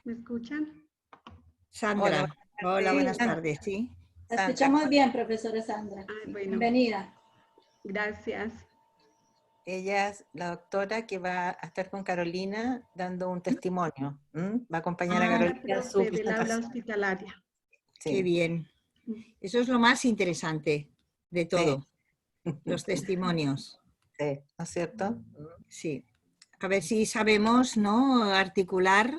¿Me escuchan? Sandra. Hola, buenas tardes, sí. La escuchamos bien, profesora Sandra. Bueno, Bienvenida. Gracias. Ella es la doctora que va a estar con Carolina dando un testimonio. Va a acompañar a Carolina en su Profe del aula presentación. hospitalaria. Sí. Qué bien. Eso es lo más interesante de todo, los testimonios. Sí, ¿no es cierto? Sí. A ver si sabemos, ¿no?, articular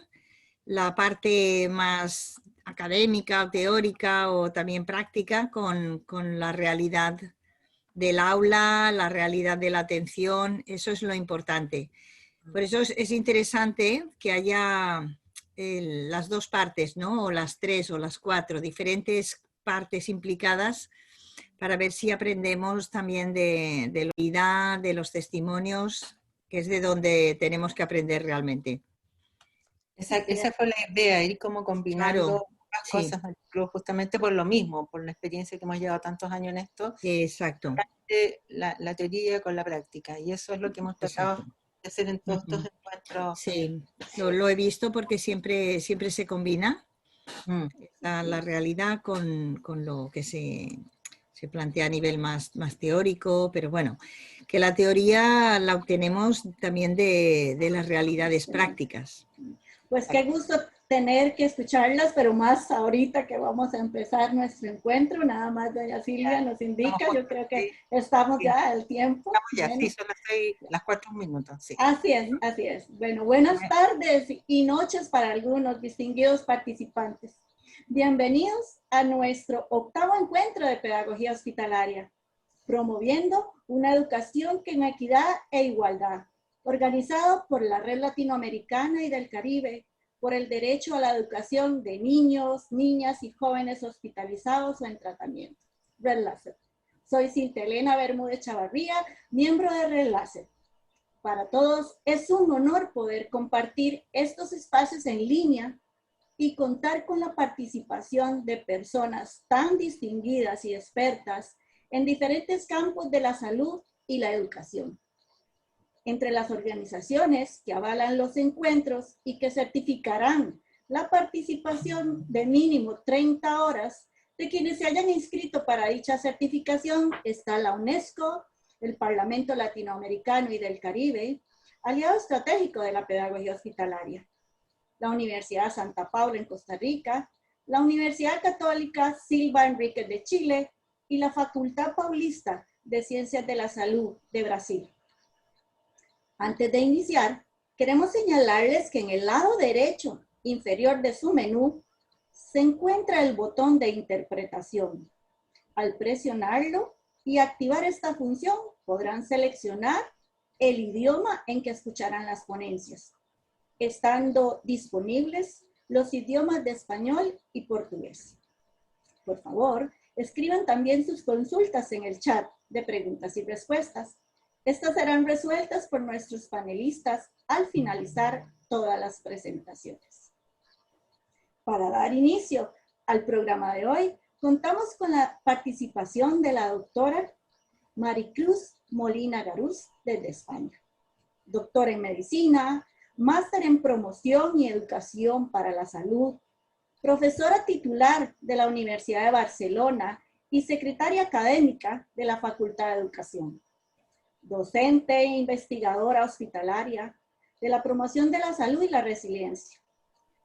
la parte más académica o teórica o también práctica con la realidad del aula, la realidad de la atención. Eso es lo importante. Por eso es interesante que haya las dos partes, ¿no?, o las tres o las cuatro, diferentes partes implicadas para ver si aprendemos también de la vida, de los testimonios, que es de donde tenemos que aprender realmente. Esa fue la idea, ir como combinando las cosas del club, justamente por lo mismo, por la experiencia que hemos llevado tantos años en esto. Exacto. La teoría con la práctica, y eso es lo que hemos tratado de hacer en todos estos encuentros. Sí, lo he visto porque siempre se combina la realidad con lo que se plantea a nivel más teórico, pero bueno, que la teoría la obtenemos también de las realidades prácticas. Pues qué gusto tener que escucharlas, pero más ahorita que vamos a empezar nuestro encuentro. Nada más doña Silvia nos indica, yo creo que estamos ya al tiempo. Estamos ya, sí, son las 4 minutos. Sí. Así es, así es. Bueno, buenas tardes y noches para algunos distinguidos participantes. Bienvenidos a nuestro 8º encuentro de pedagogía hospitalaria, promoviendo una educación en equidad e igualdad, organizado por la Red Latinoamericana y del Caribe, por el derecho a la educación de niños, niñas y jóvenes hospitalizados o en tratamiento. Red LACET. Soy Cintia Elena Bermúdez Chavarría, miembro de Red LACET. Para todos es un honor poder compartir estos espacios en línea y contar con la participación de personas tan distinguidas y expertas en diferentes campos de la salud y la educación. Entre las organizaciones que avalan los encuentros y que certificarán la participación de mínimo 30 horas de quienes se hayan inscrito para dicha certificación está la UNESCO, el Parlamento Latinoamericano y del Caribe, aliado estratégico de la pedagogía hospitalaria, la Universidad Santa Paula en Costa Rica, la Universidad Católica Silva Enríquez de Chile y la Facultad Paulista de Ciencias de la Salud de Brasil. Antes de iniciar, queremos señalarles que en el lado derecho inferior de su menú se encuentra el botón de interpretación. Al presionarlo y activar esta función, podrán seleccionar el idioma en que escucharán las ponencias, estando disponibles los idiomas de español y portugués. Por favor, escriban también sus consultas en el chat de preguntas y respuestas. Estas serán resueltas por nuestros panelistas al finalizar todas las presentaciones. Para dar inicio al programa de hoy, contamos con la participación de la doctora Maricruz Molina Garús desde España. Doctora en Medicina, máster en Promoción y Educación para la Salud, profesora titular de la Universidad de Barcelona y secretaria académica de la Facultad de Educación. Docente e investigadora hospitalaria de la promoción de la salud y la resiliencia.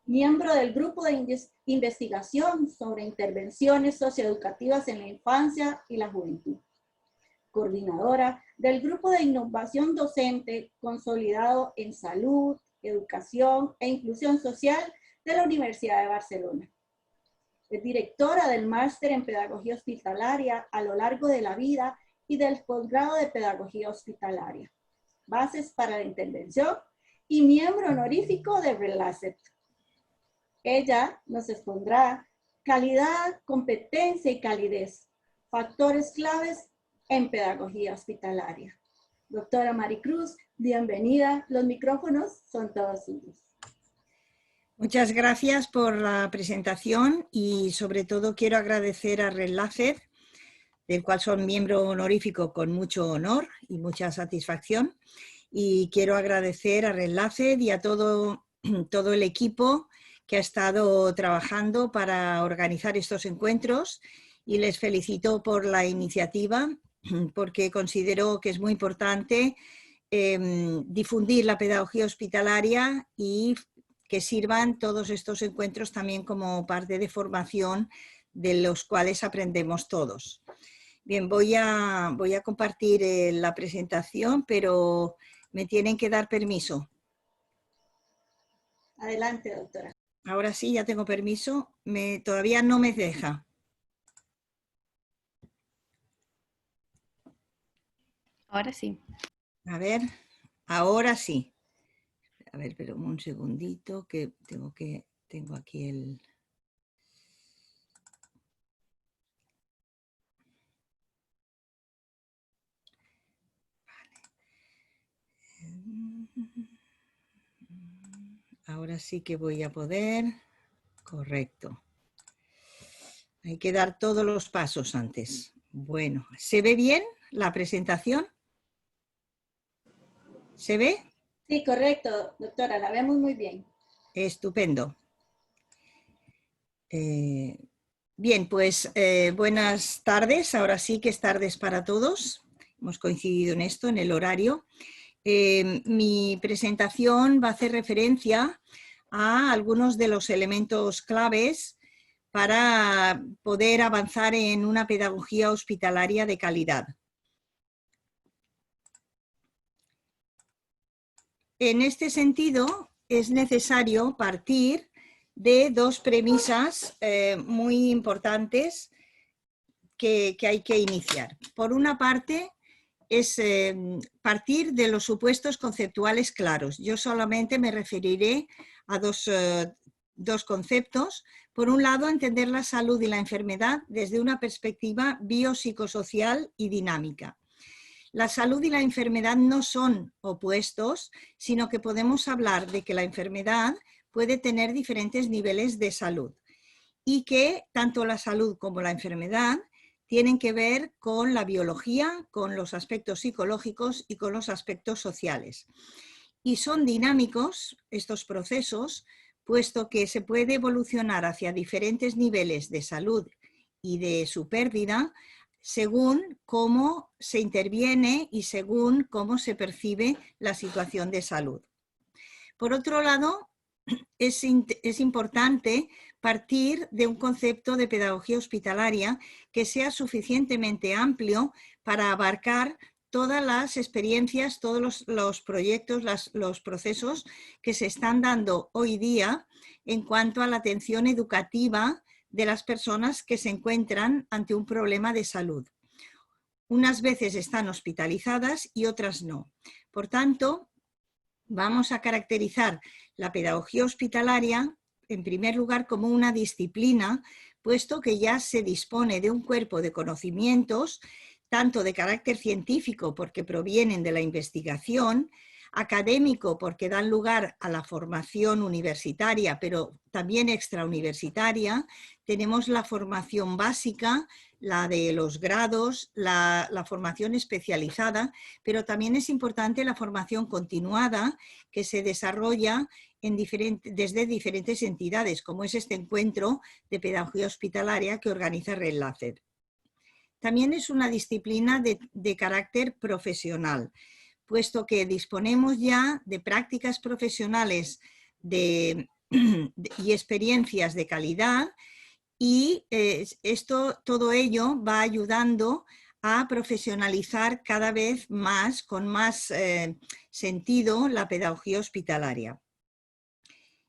Miembro del grupo de investigación sobre intervenciones socioeducativas en la infancia y la juventud. Coordinadora del grupo de innovación docente consolidado en salud, educación e inclusión social de la Universidad de Barcelona. Es directora del máster en pedagogía hospitalaria a lo largo de la vida y del posgrado de pedagogía hospitalaria, bases para la intervención y miembro honorífico de Red LACET. Ella nos expondrá calidad, competencia y calidez, factores claves en pedagogía hospitalaria. Doctora Maricruz, bienvenida. Los micrófonos son todos suyos. Muchas gracias por la presentación y sobre todo quiero agradecer a Red LACET, del cual soy miembro honorífico con mucho honor y mucha satisfacción. Y quiero agradecer a Red LACET y a todo el equipo que ha estado trabajando para organizar estos encuentros y les felicito por la iniciativa porque considero que es muy importante difundir la pedagogía hospitalaria y que sirvan todos estos encuentros también como parte de formación de los cuales aprendemos todos. Bien, voy a compartir la presentación, pero me tienen que dar permiso. Adelante, doctora. Ahora sí, ya tengo permiso. Todavía no me deja. Ahora sí. A ver, ahora sí. A ver, pero un segundito que tengo aquí el... Ahora sí que voy a poder. Correcto. Hay que dar todos los pasos antes. Bueno, ¿se ve bien la presentación? ¿Se ve? Sí, correcto, doctora, la vemos muy bien. Estupendo. Bien, pues buenas tardes. Ahora sí que es tardes para todos. Hemos coincidido en esto, en el horario. Mi presentación va a hacer referencia a algunos de los elementos claves para poder avanzar en una pedagogía hospitalaria de calidad. En este sentido, es necesario partir de dos premisas muy importantes que hay que iniciar. Por una parte, es partir de los supuestos conceptuales claros. Yo solamente me referiré a dos conceptos. Por un lado, entender la salud y la enfermedad desde una perspectiva biopsicosocial y dinámica. La salud y la enfermedad no son opuestos, sino que podemos hablar de que la enfermedad puede tener diferentes niveles de salud y que tanto la salud como la enfermedad tienen que ver con la biología, con los aspectos psicológicos y con los aspectos sociales. Y son dinámicos estos procesos, puesto que se puede evolucionar hacia diferentes niveles de salud y de su pérdida según cómo se interviene y según cómo se percibe la situación de salud. Por otro lado, es importante partir de un concepto de pedagogía hospitalaria que sea suficientemente amplio para abarcar todas las experiencias, todos los proyectos, los procesos que se están dando hoy día en cuanto a la atención educativa de las personas que se encuentran ante un problema de salud. Unas veces están hospitalizadas y otras no. Por tanto, vamos a caracterizar la pedagogía hospitalaria, en primer lugar, como una disciplina, puesto que ya se dispone de un cuerpo de conocimientos, tanto de carácter científico, porque provienen de la investigación, académico, porque dan lugar a la formación universitaria, pero también extrauniversitaria. Tenemos la formación básica, la de los grados, la formación especializada, pero también es importante la formación continuada que se desarrolla desde diferentes entidades, como es este encuentro de pedagogía hospitalaria que organiza RedLancet. También es una disciplina de carácter profesional, puesto que disponemos ya de prácticas profesionales y experiencias de calidad y todo ello va ayudando a profesionalizar cada vez más, con más sentido, la pedagogía hospitalaria.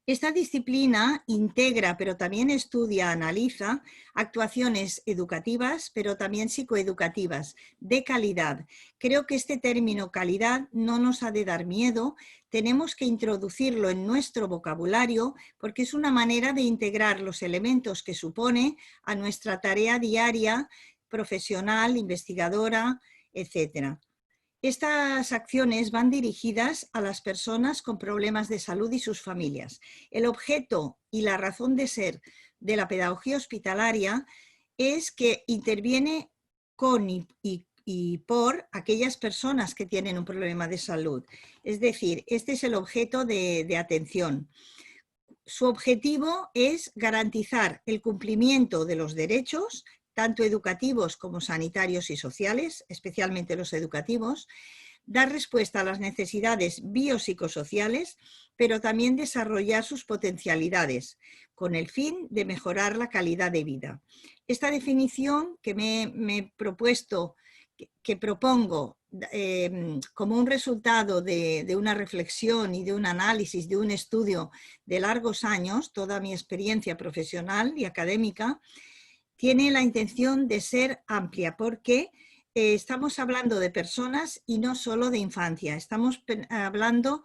Esta disciplina integra, pero también estudia, analiza actuaciones educativas, pero también psicoeducativas, de calidad. Creo que este término calidad no nos ha de dar miedo, tenemos que introducirlo en nuestro vocabulario porque es una manera de integrar los elementos que supone a nuestra tarea diaria, profesional, investigadora, etc. Estas acciones van dirigidas a las personas con problemas de salud y sus familias. El objeto y la razón de ser de la pedagogía hospitalaria es que interviene con y por aquellas personas que tienen un problema de salud. Es decir, este es el objeto de atención. su objetivo es garantizar el cumplimiento de los derechos, tanto educativos como sanitarios y sociales, especialmente los educativos, dar respuesta a las necesidades biopsicosociales, pero también desarrollar sus potencialidades, con el fin de mejorar la calidad de vida. Esta definición que me he propuesto, que propongo como un resultado de una reflexión y de un análisis, de un estudio de largos años, toda mi experiencia profesional y académica, tiene la intención de ser amplia, porque estamos hablando de personas y no solo de infancia, estamos hablando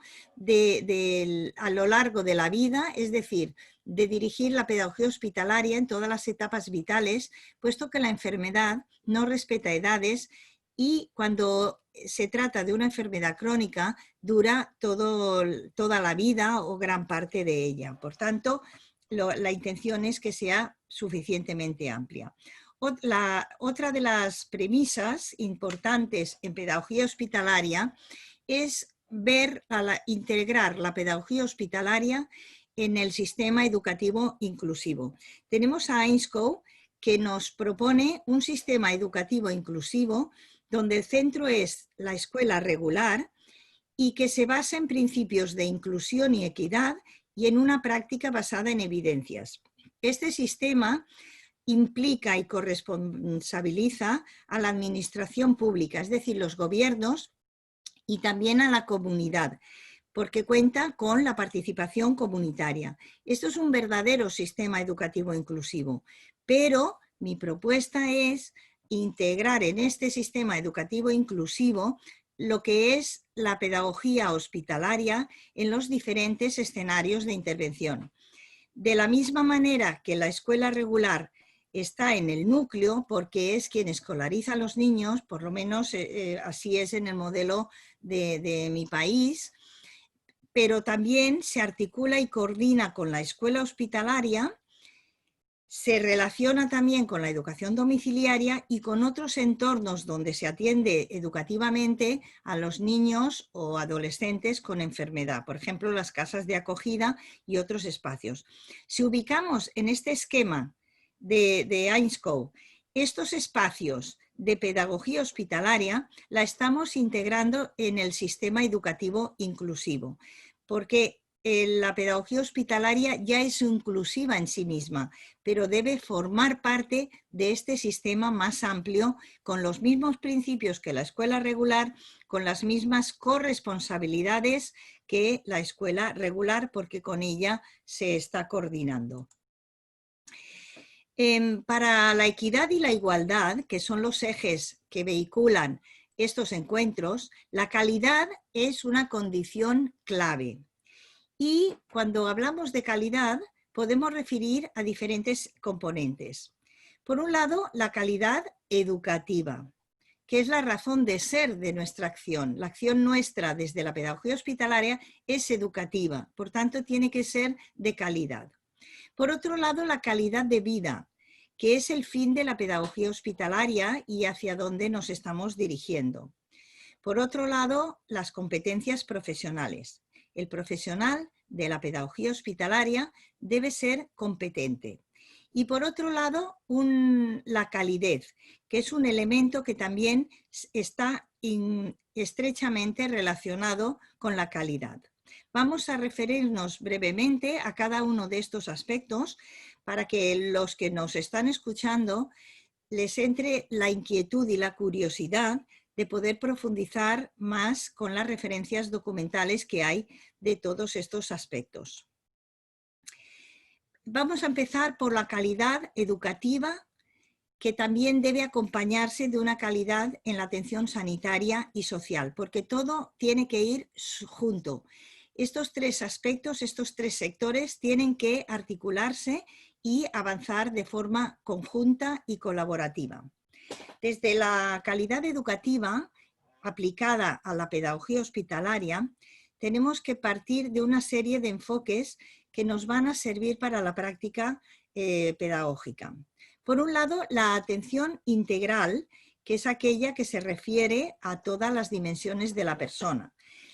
a lo largo de la vida, es decir, de dirigir la pedagogía hospitalaria en todas las etapas vitales, puesto que la enfermedad no respeta edades y cuando se trata de una enfermedad crónica toda la vida o gran parte de ella. Por tanto, la intención es que sea suficientemente amplia. Otra de las premisas importantes en pedagogía hospitalaria es integrar la pedagogía hospitalaria en el sistema educativo inclusivo. Tenemos a Ainscow, que nos propone un sistema educativo inclusivo donde el centro es la escuela regular y que se basa en principios de inclusión y equidad y en una práctica basada en evidencias. Este sistema implica y corresponsabiliza a la administración pública, es decir, los gobiernos y también a la comunidad, porque cuenta con la participación comunitaria. Esto es un verdadero sistema educativo inclusivo, pero mi propuesta es integrar en este sistema educativo inclusivo lo que es la pedagogía hospitalaria en los diferentes escenarios de intervención. De la misma manera que la escuela regular está en el núcleo, porque es quien escolariza a los niños, por lo menos así es en el modelo de mi país, pero también se articula y coordina con la escuela hospitalaria, se relaciona también con la educación domiciliaria y con otros entornos donde se atiende educativamente a los niños o adolescentes con enfermedad, por ejemplo, las casas de acogida y otros espacios. Si ubicamos en este esquema de Ainscow estos espacios de pedagogía hospitalaria, la estamos integrando en el sistema educativo inclusivo, porque la pedagogía hospitalaria ya es inclusiva en sí misma, pero debe formar parte de este sistema más amplio con los mismos principios que la escuela regular, con las mismas corresponsabilidades que la escuela regular, porque con ella se está coordinando. Para la equidad y la igualdad, que son los ejes que vehiculan estos encuentros, la calidad es una condición clave. Y cuando hablamos de calidad, podemos referir a diferentes componentes. Por un lado, la calidad educativa, que es la razón de ser de nuestra acción. La acción nuestra desde la pedagogía hospitalaria es educativa, por tanto tiene que ser de calidad. Por otro lado, la calidad de vida, que es el fin de la pedagogía hospitalaria y hacia dónde nos estamos dirigiendo. Por otro lado, las competencias profesionales. El profesional de la pedagogía hospitalaria debe ser competente. Y por otro lado, la calidez, que es un elemento que también está estrechamente relacionado con la calidad. Vamos a referirnos brevemente a cada uno de estos aspectos para que los que nos están escuchando les entre la inquietud y la curiosidad de poder profundizar más con las referencias documentales que hay de todos estos aspectos. Vamos a empezar por la calidad educativa, que también debe acompañarse de una calidad en la atención sanitaria y social, porque todo tiene que ir junto. Estos tres aspectos, estos tres sectores tienen que articularse y avanzar de forma conjunta y colaborativa. Desde la calidad educativa aplicada a la pedagogía hospitalaria, tenemos que partir de una serie de enfoques que nos van a servir para la práctica pedagógica. Por un lado, la atención integral, que es aquella que se refiere a todas las dimensiones de la persona.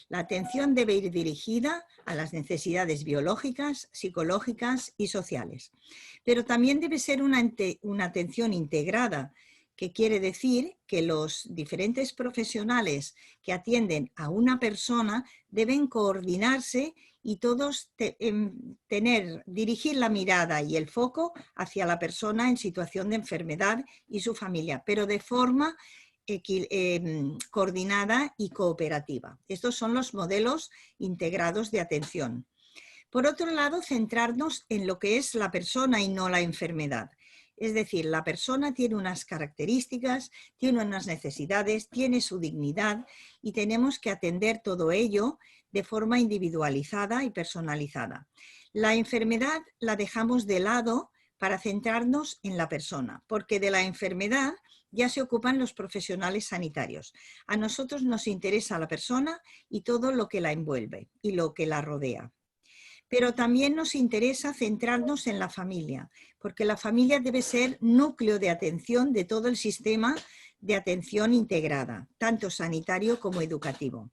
La atención debe ir dirigida a las necesidades biológicas, psicológicas y sociales. Pero también debe ser una atención integrada, que quiere decir que los diferentes profesionales que atienden a una persona deben coordinarse y todos dirigir la mirada y el foco hacia la persona en situación de enfermedad y su familia, pero de forma coordinada y cooperativa. Estos son los modelos integrados de atención. Por otro lado, centrarnos en lo que es la persona y no la enfermedad. Es decir, la persona tiene unas características, tiene unas necesidades, tiene su dignidad y tenemos que atender todo ello de forma individualizada y personalizada. La enfermedad la dejamos de lado para centrarnos en la persona, porque de la enfermedad ya se ocupan los profesionales sanitarios. A nosotros nos interesa la persona y todo lo que la envuelve y lo que la rodea. Pero también nos interesa centrarnos en la familia, porque la familia debe ser núcleo de atención de todo el sistema de atención integrada, tanto sanitario como educativo.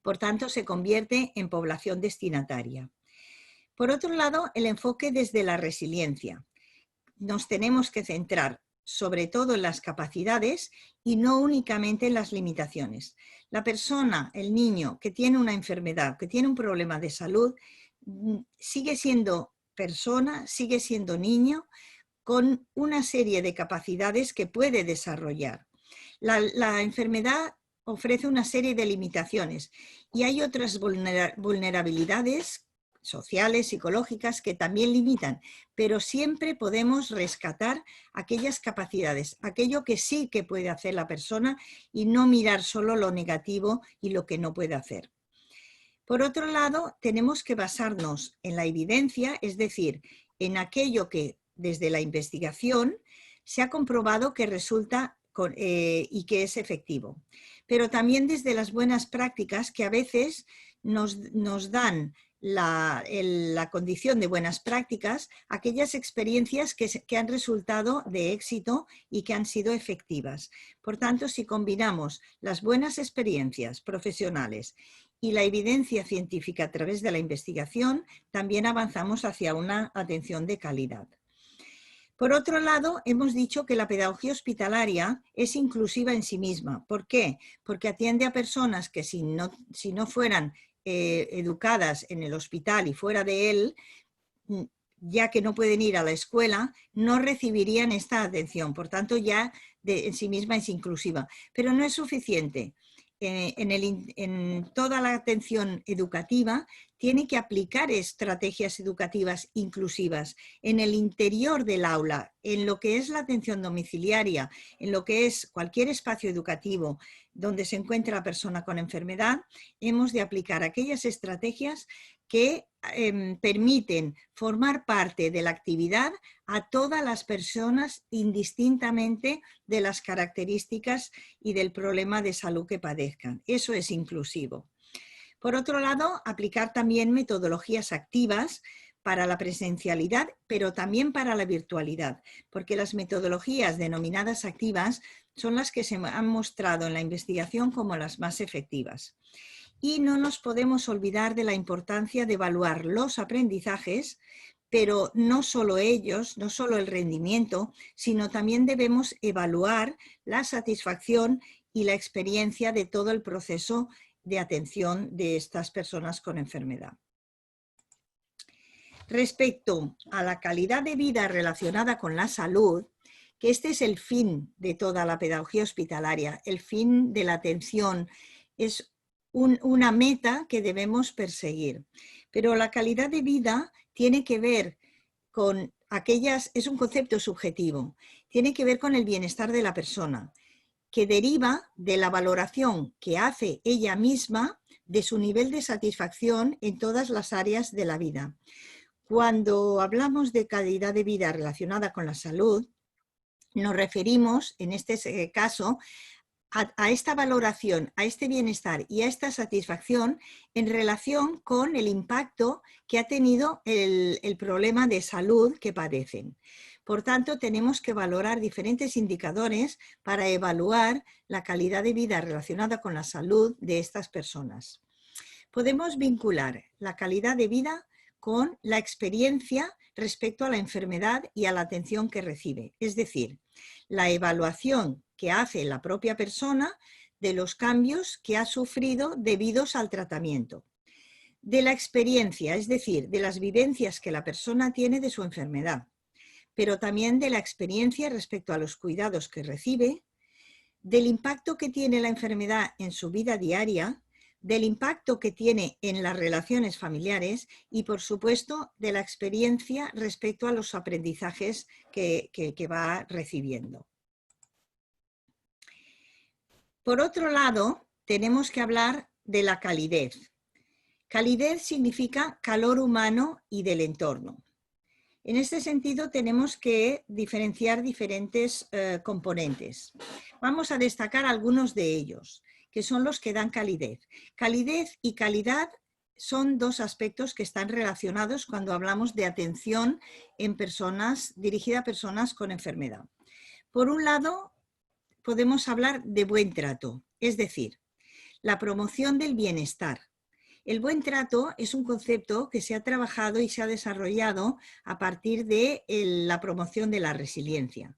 Por tanto, se convierte en población destinataria. Por otro lado, el enfoque desde la resiliencia. Nos tenemos que centrar sobre todo en las capacidades y no únicamente en las limitaciones. La persona, el niño que tiene una enfermedad, que tiene un problema de salud, sigue siendo persona, sigue siendo niño con una serie de capacidades que puede desarrollar. La enfermedad ofrece una serie de limitaciones y hay otras vulnerabilidades sociales, psicológicas, que también limitan, pero siempre podemos rescatar aquellas capacidades, aquello que sí que puede hacer la persona y no mirar solo lo negativo y lo que no puede hacer. Por otro lado, tenemos que basarnos en la evidencia, es decir, en aquello que desde la investigación se ha comprobado que resulta y que es efectivo, pero también desde las buenas prácticas que a veces nos dan la condición de buenas prácticas, aquellas experiencias que han resultado de éxito y que han sido efectivas. Por tanto, si combinamos las buenas experiencias profesionales y la evidencia científica a través de la investigación, también avanzamos hacia una atención de calidad. Por otro lado, hemos dicho que la pedagogía hospitalaria es inclusiva en sí misma. ¿Por qué? Porque atiende a personas que si no fueran educadas en el hospital y fuera de él, ya que no pueden ir a la escuela, no recibirían esta atención. Por tanto, ya en sí misma es inclusiva. Pero no es suficiente. En toda la atención educativa tiene que aplicar estrategias educativas inclusivas en el interior del aula, en lo que es la atención domiciliaria, en lo que es cualquier espacio educativo donde se encuentra la persona con enfermedad. Hemos de aplicar aquellas estrategias que permiten formar parte de la actividad a todas las personas indistintamente de las características y del problema de salud que padezcan. Eso es inclusivo. Por otro lado, aplicar también metodologías activas para la presencialidad, pero también para la virtualidad, porque las metodologías denominadas activas son las que se han mostrado en la investigación como las más efectivas. Y no nos podemos olvidar de la importancia de evaluar los aprendizajes, pero no solo ellos, no solo el rendimiento, sino también debemos evaluar la satisfacción y la experiencia de todo el proceso de atención de estas personas con enfermedad. Respecto a la calidad de vida relacionada con la salud, que este es el fin de toda la pedagogía hospitalaria, el fin de la atención, es una meta que debemos perseguir. Pero la calidad de vida tiene que ver con es un concepto subjetivo, tiene que ver con el bienestar de la persona, que deriva de la valoración que hace ella misma de su nivel de satisfacción en todas las áreas de la vida. Cuando hablamos de calidad de vida relacionada con la salud, nos referimos, en este caso, a esta valoración, a este bienestar y a esta satisfacción en relación con el impacto que ha tenido el problema de salud que padecen. Por tanto, tenemos que valorar diferentes indicadores para evaluar la calidad de vida relacionada con la salud de estas personas. Podemos vincular la calidad de vida con la experiencia respecto a la enfermedad y a la atención que recibe. Es decir, la evaluación que hace la propia persona de los cambios que ha sufrido debidos al tratamiento. De la experiencia, es decir, de las vivencias que la persona tiene de su enfermedad, pero también de la experiencia respecto a los cuidados que recibe, del impacto que tiene la enfermedad en su vida diaria, del impacto que tiene en las relaciones familiares y, por supuesto, de la experiencia respecto a los aprendizajes que va recibiendo. Por otro lado, tenemos que hablar de la calidez. Calidez significa calor humano y del entorno. En este sentido, tenemos que diferenciar diferentes componentes. Vamos a destacar algunos de ellos, que son los que dan calidez. Calidez y calidad son dos aspectos que están relacionados cuando hablamos de atención en personas, dirigida a personas con enfermedad. Por un lado, podemos hablar de buen trato, es decir, la promoción del bienestar. El buen trato es un concepto que se ha trabajado y se ha desarrollado a partir de la promoción de la resiliencia.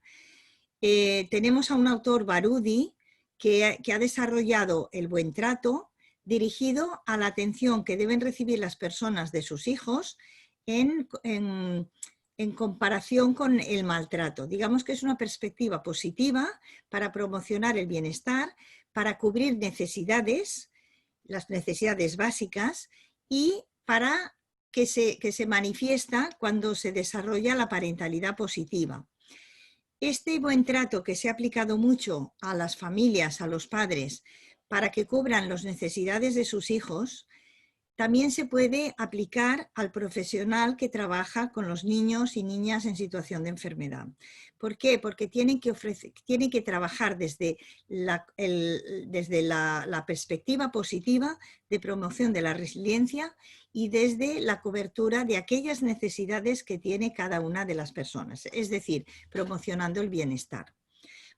Tenemos a un autor, Barudi, que ha desarrollado el buen trato dirigido a la atención que deben recibir las personas de sus hijos en comparación con el maltrato. Digamos que es una perspectiva positiva para promocionar el bienestar, para cubrir necesidades, las necesidades básicas y para que se manifiesta cuando se desarrolla la parentalidad positiva. Este buen trato que se ha aplicado mucho a las familias, a los padres, para que cubran las necesidades de sus hijos, también se puede aplicar al profesional que trabaja con los niños y niñas en situación de enfermedad. ¿Por qué? Porque tienen que trabajar desde la perspectiva positiva de promoción de la resiliencia y desde la cobertura de aquellas necesidades que tiene cada una de las personas, es decir, promocionando el bienestar.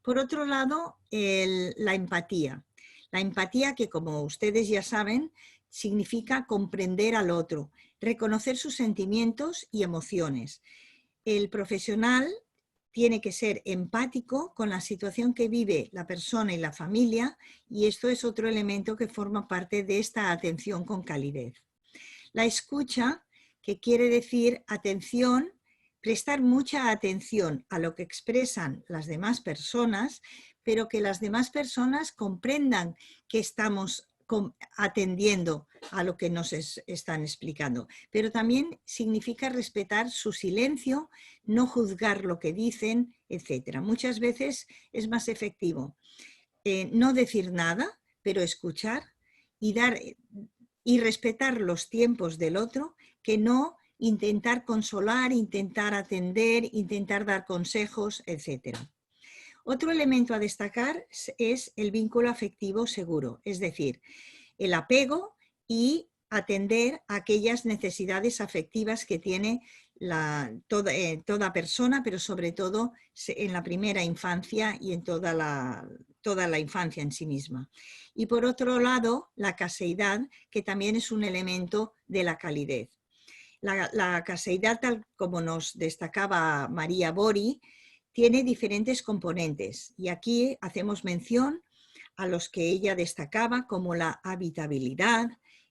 Por otro lado, la empatía. La empatía que, como ustedes ya saben, significa comprender al otro, reconocer sus sentimientos y emociones. El profesional tiene que ser empático con la situación que vive la persona y la familia, y esto es otro elemento que forma parte de esta atención con calidez. La escucha, que quiere decir atención, prestar mucha atención a lo que expresan las demás personas, pero que las demás personas comprendan que estamos atendiendo a lo que nos están explicando. Pero también significa respetar su silencio, no juzgar lo que dicen, etc. Muchas veces es más efectivo no decir nada, pero escuchar y respetar los tiempos del otro, que no intentar consolar, intentar atender, intentar dar consejos, etc. Otro elemento a destacar es el vínculo afectivo seguro, es decir, el apego y atender a aquellas necesidades afectivas que tiene toda persona, pero sobre todo en la primera infancia y en toda la infancia en sí misma. Y por otro lado, la caseidad, que también es un elemento de la calidez. La caseidad, tal como nos destacaba María Bori, tiene diferentes componentes y aquí hacemos mención a los que ella destacaba, como la habitabilidad,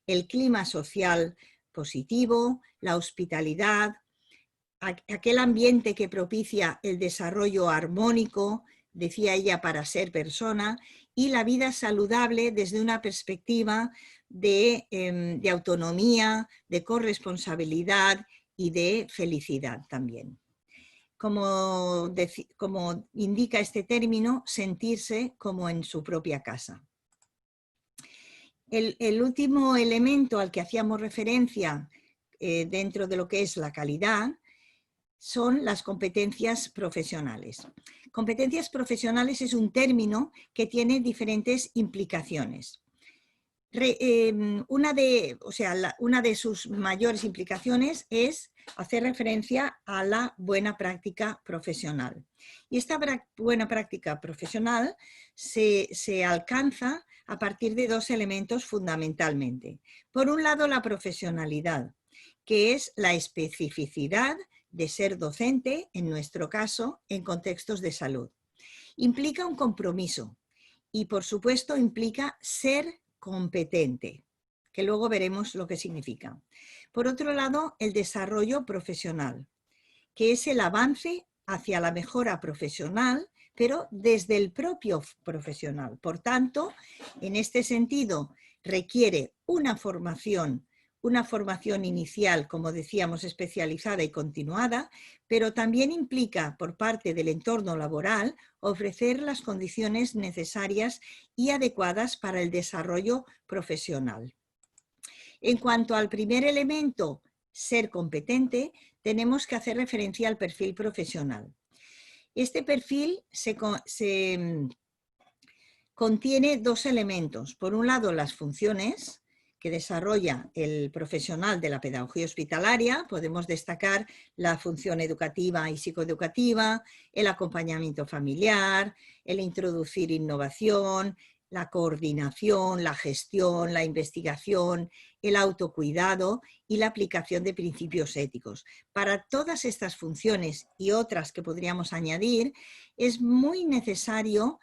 el clima social positivo, la hospitalidad, aquel ambiente que propicia el desarrollo armónico, decía ella, para ser persona, y la vida saludable desde una perspectiva de autonomía, de corresponsabilidad y de felicidad también. Como indica este término, sentirse como en su propia casa. El último elemento al que hacíamos referencia dentro de lo que es la calidad son las competencias profesionales. Competencias profesionales es un término que tiene diferentes implicaciones. Una de sus mayores implicaciones es hacer referencia a la buena práctica profesional. Y esta buena práctica profesional se alcanza a partir de dos elementos fundamentalmente. Por un lado, la profesionalidad, que es la especificidad de ser docente, en nuestro caso, en contextos de salud. Implica un compromiso y, por supuesto, implica ser competente, que luego veremos lo que significa. Por otro lado, el desarrollo profesional, que es el avance hacia la mejora profesional, pero desde el propio profesional. Por tanto, en este sentido, requiere una formación inicial, como decíamos, especializada y continuada, pero también implica por parte del entorno laboral ofrecer las condiciones necesarias y adecuadas para el desarrollo profesional. En cuanto al primer elemento, ser competente, tenemos que hacer referencia al perfil profesional. Este perfil contiene dos elementos. Por un lado, las funciones que desarrolla el profesional de la pedagogía hospitalaria. Podemos destacar la función educativa y psicoeducativa, el acompañamiento familiar, el introducir innovación, la coordinación, la gestión, la investigación, el autocuidado y la aplicación de principios éticos. Para todas estas funciones y otras que podríamos añadir, es muy necesario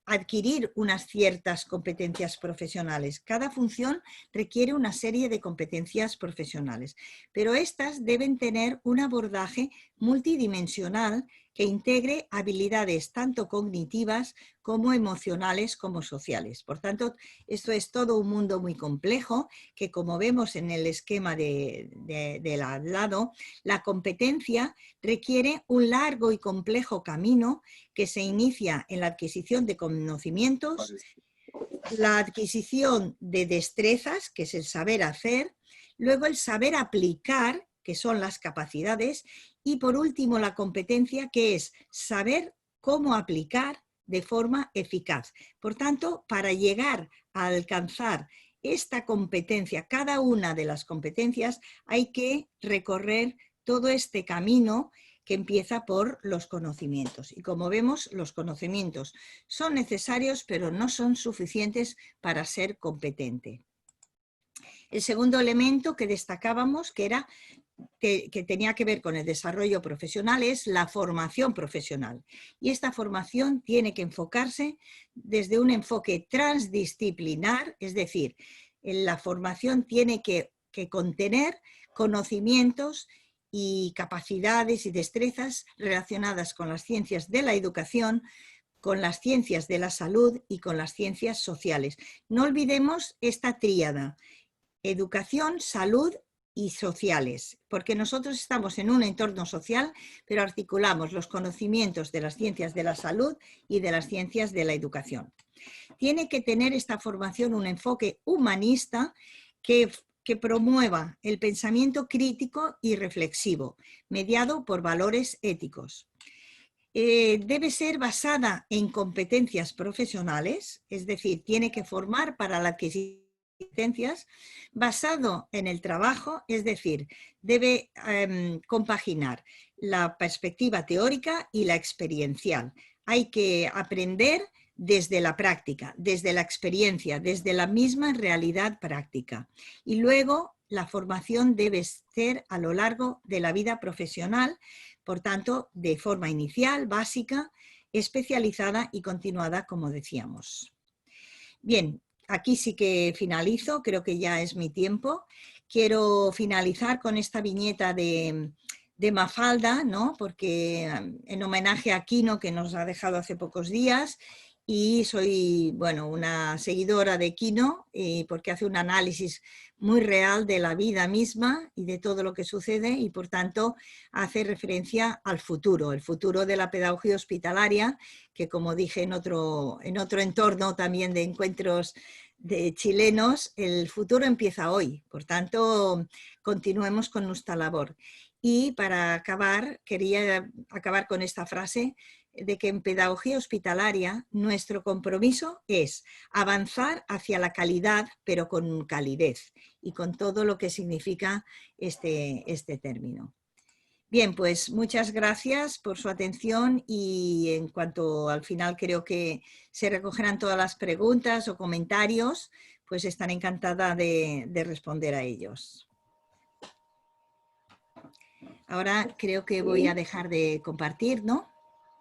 adquirir unas ciertas competencias profesionales. Cada función requiere una serie de competencias profesionales, pero estas deben tener un abordaje multidimensional que integre habilidades tanto cognitivas como emocionales como sociales. Por tanto, esto es todo un mundo muy complejo que, como vemos en el esquema del al lado, la competencia requiere un largo y complejo camino que se inicia en la adquisición de conocimientos, la adquisición de destrezas, que es el saber hacer, luego el saber aplicar, que son las capacidades, y por último la competencia, que es saber cómo aplicar de forma eficaz. Por tanto, para llegar a alcanzar esta competencia, cada una de las competencias, hay que recorrer todo este camino que empieza por los conocimientos. Y como vemos, los conocimientos son necesarios, pero no son suficientes para ser competente. El segundo elemento que destacábamos, que tenía que ver con el desarrollo profesional, es la formación profesional. Y esta formación tiene que enfocarse desde un enfoque transdisciplinar, es decir, la formación tiene que contener conocimientos y capacidades y destrezas relacionadas con las ciencias de la educación, con las ciencias de la salud y con las ciencias sociales. No olvidemos esta tríada: educación, salud y sociales, porque nosotros estamos en un entorno social, pero articulamos los conocimientos de las ciencias de la salud y de las ciencias de la educación. Tiene que tener esta formación un enfoque humanista que promueva el pensamiento crítico y reflexivo, mediado por valores éticos. Debe ser basada en competencias profesionales, es decir, tiene que formar para la adquisición de competencias, basado en el trabajo, es decir, debe compaginar la perspectiva teórica y la experiencial. Hay que aprender desde la práctica, desde la experiencia, desde la misma realidad práctica. Y luego la formación debe ser a lo largo de la vida profesional, por tanto, de forma inicial, básica, especializada y continuada, como decíamos. Bien, aquí sí que finalizo, creo que ya es mi tiempo. Quiero finalizar con esta viñeta de Mafalda, ¿no? Porque en homenaje a Quino, que nos ha dejado hace pocos días, y soy, bueno, una seguidora de Quino, porque hace un análisis muy real de la vida misma y de todo lo que sucede, y por tanto hace referencia al futuro, el futuro de la pedagogía hospitalaria, que, como dije en otro entorno también de encuentros de chilenos, el futuro empieza hoy. Por tanto, continuemos con nuestra labor. Y para acabar, quería acabar con esta frase de que en pedagogía hospitalaria nuestro compromiso es avanzar hacia la calidad, pero con calidez y con todo lo que significa este término. Bien, pues muchas gracias por su atención y en cuanto al final creo que se recogerán todas las preguntas o comentarios, pues estaré encantada de responder a ellos. Ahora creo que voy a dejar de compartir, ¿no?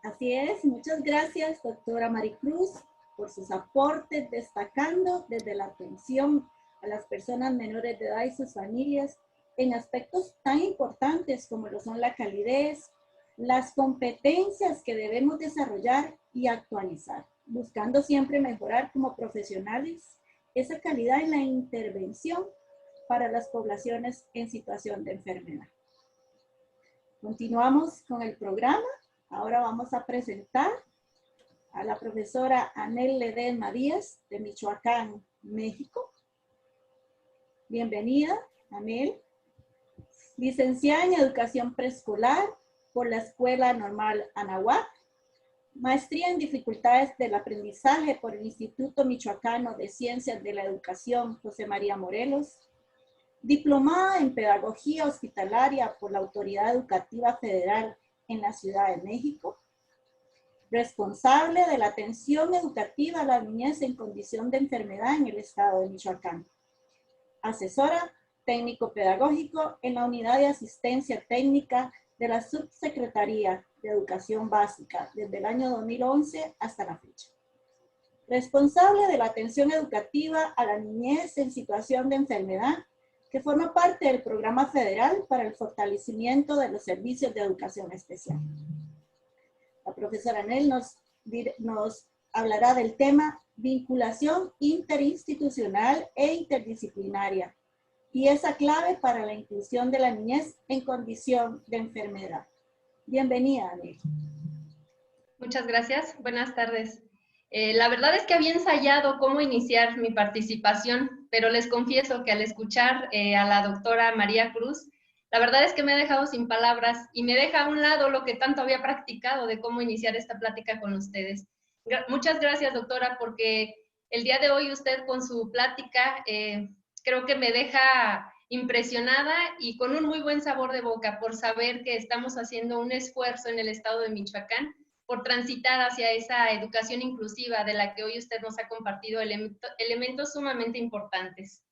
Así es, muchas gracias, doctora Maricruz, por sus aportes, destacando desde la atención a las personas menores de edad y sus familias en aspectos tan importantes como lo son la calidez, las competencias que debemos desarrollar y actualizar, buscando siempre mejorar como profesionales esa calidad en la intervención para las poblaciones en situación de enfermedad. Continuamos con el programa. Ahora vamos a presentar a la profesora Anel Ledesma Díaz de Michoacán, México. Bienvenida, Anel. Licenciada en Educación Preescolar por la Escuela Normal Anahuac. Maestría en Dificultades del Aprendizaje por el Instituto Michoacano de Ciencias de la Educación José María Morelos. Diplomada en Pedagogía Hospitalaria por la Autoridad Educativa Federal en la Ciudad de México, responsable de la atención educativa a la niñez en condición de enfermedad en el estado de Michoacán, asesora técnico-pedagógico en la Unidad de Asistencia Técnica de la Subsecretaría de Educación Básica desde el año 2011 hasta la fecha, responsable de la atención educativa a la niñez en situación de enfermedad que forma parte del Programa Federal para el Fortalecimiento de los Servicios de Educación Especial. La profesora Anel nos hablará del tema vinculación interinstitucional e interdisciplinaria y esa clave para la inclusión de la niñez en condición de enfermedad. Bienvenida, Anel. Muchas gracias. Buenas tardes. La verdad es que había ensayado cómo iniciar mi participación, pero les confieso que al escuchar a la doctora María Cruz, la verdad es que me he dejado sin palabras y me deja a un lado lo que tanto había practicado de cómo iniciar esta plática con ustedes. Muchas gracias, doctora, porque el día de hoy usted con su plática creo que me deja impresionada y con un muy buen sabor de boca por saber que estamos haciendo un esfuerzo en el estado de Michoacán por transitar hacia esa educación inclusiva de la que hoy usted nos ha compartido elementos sumamente importantes.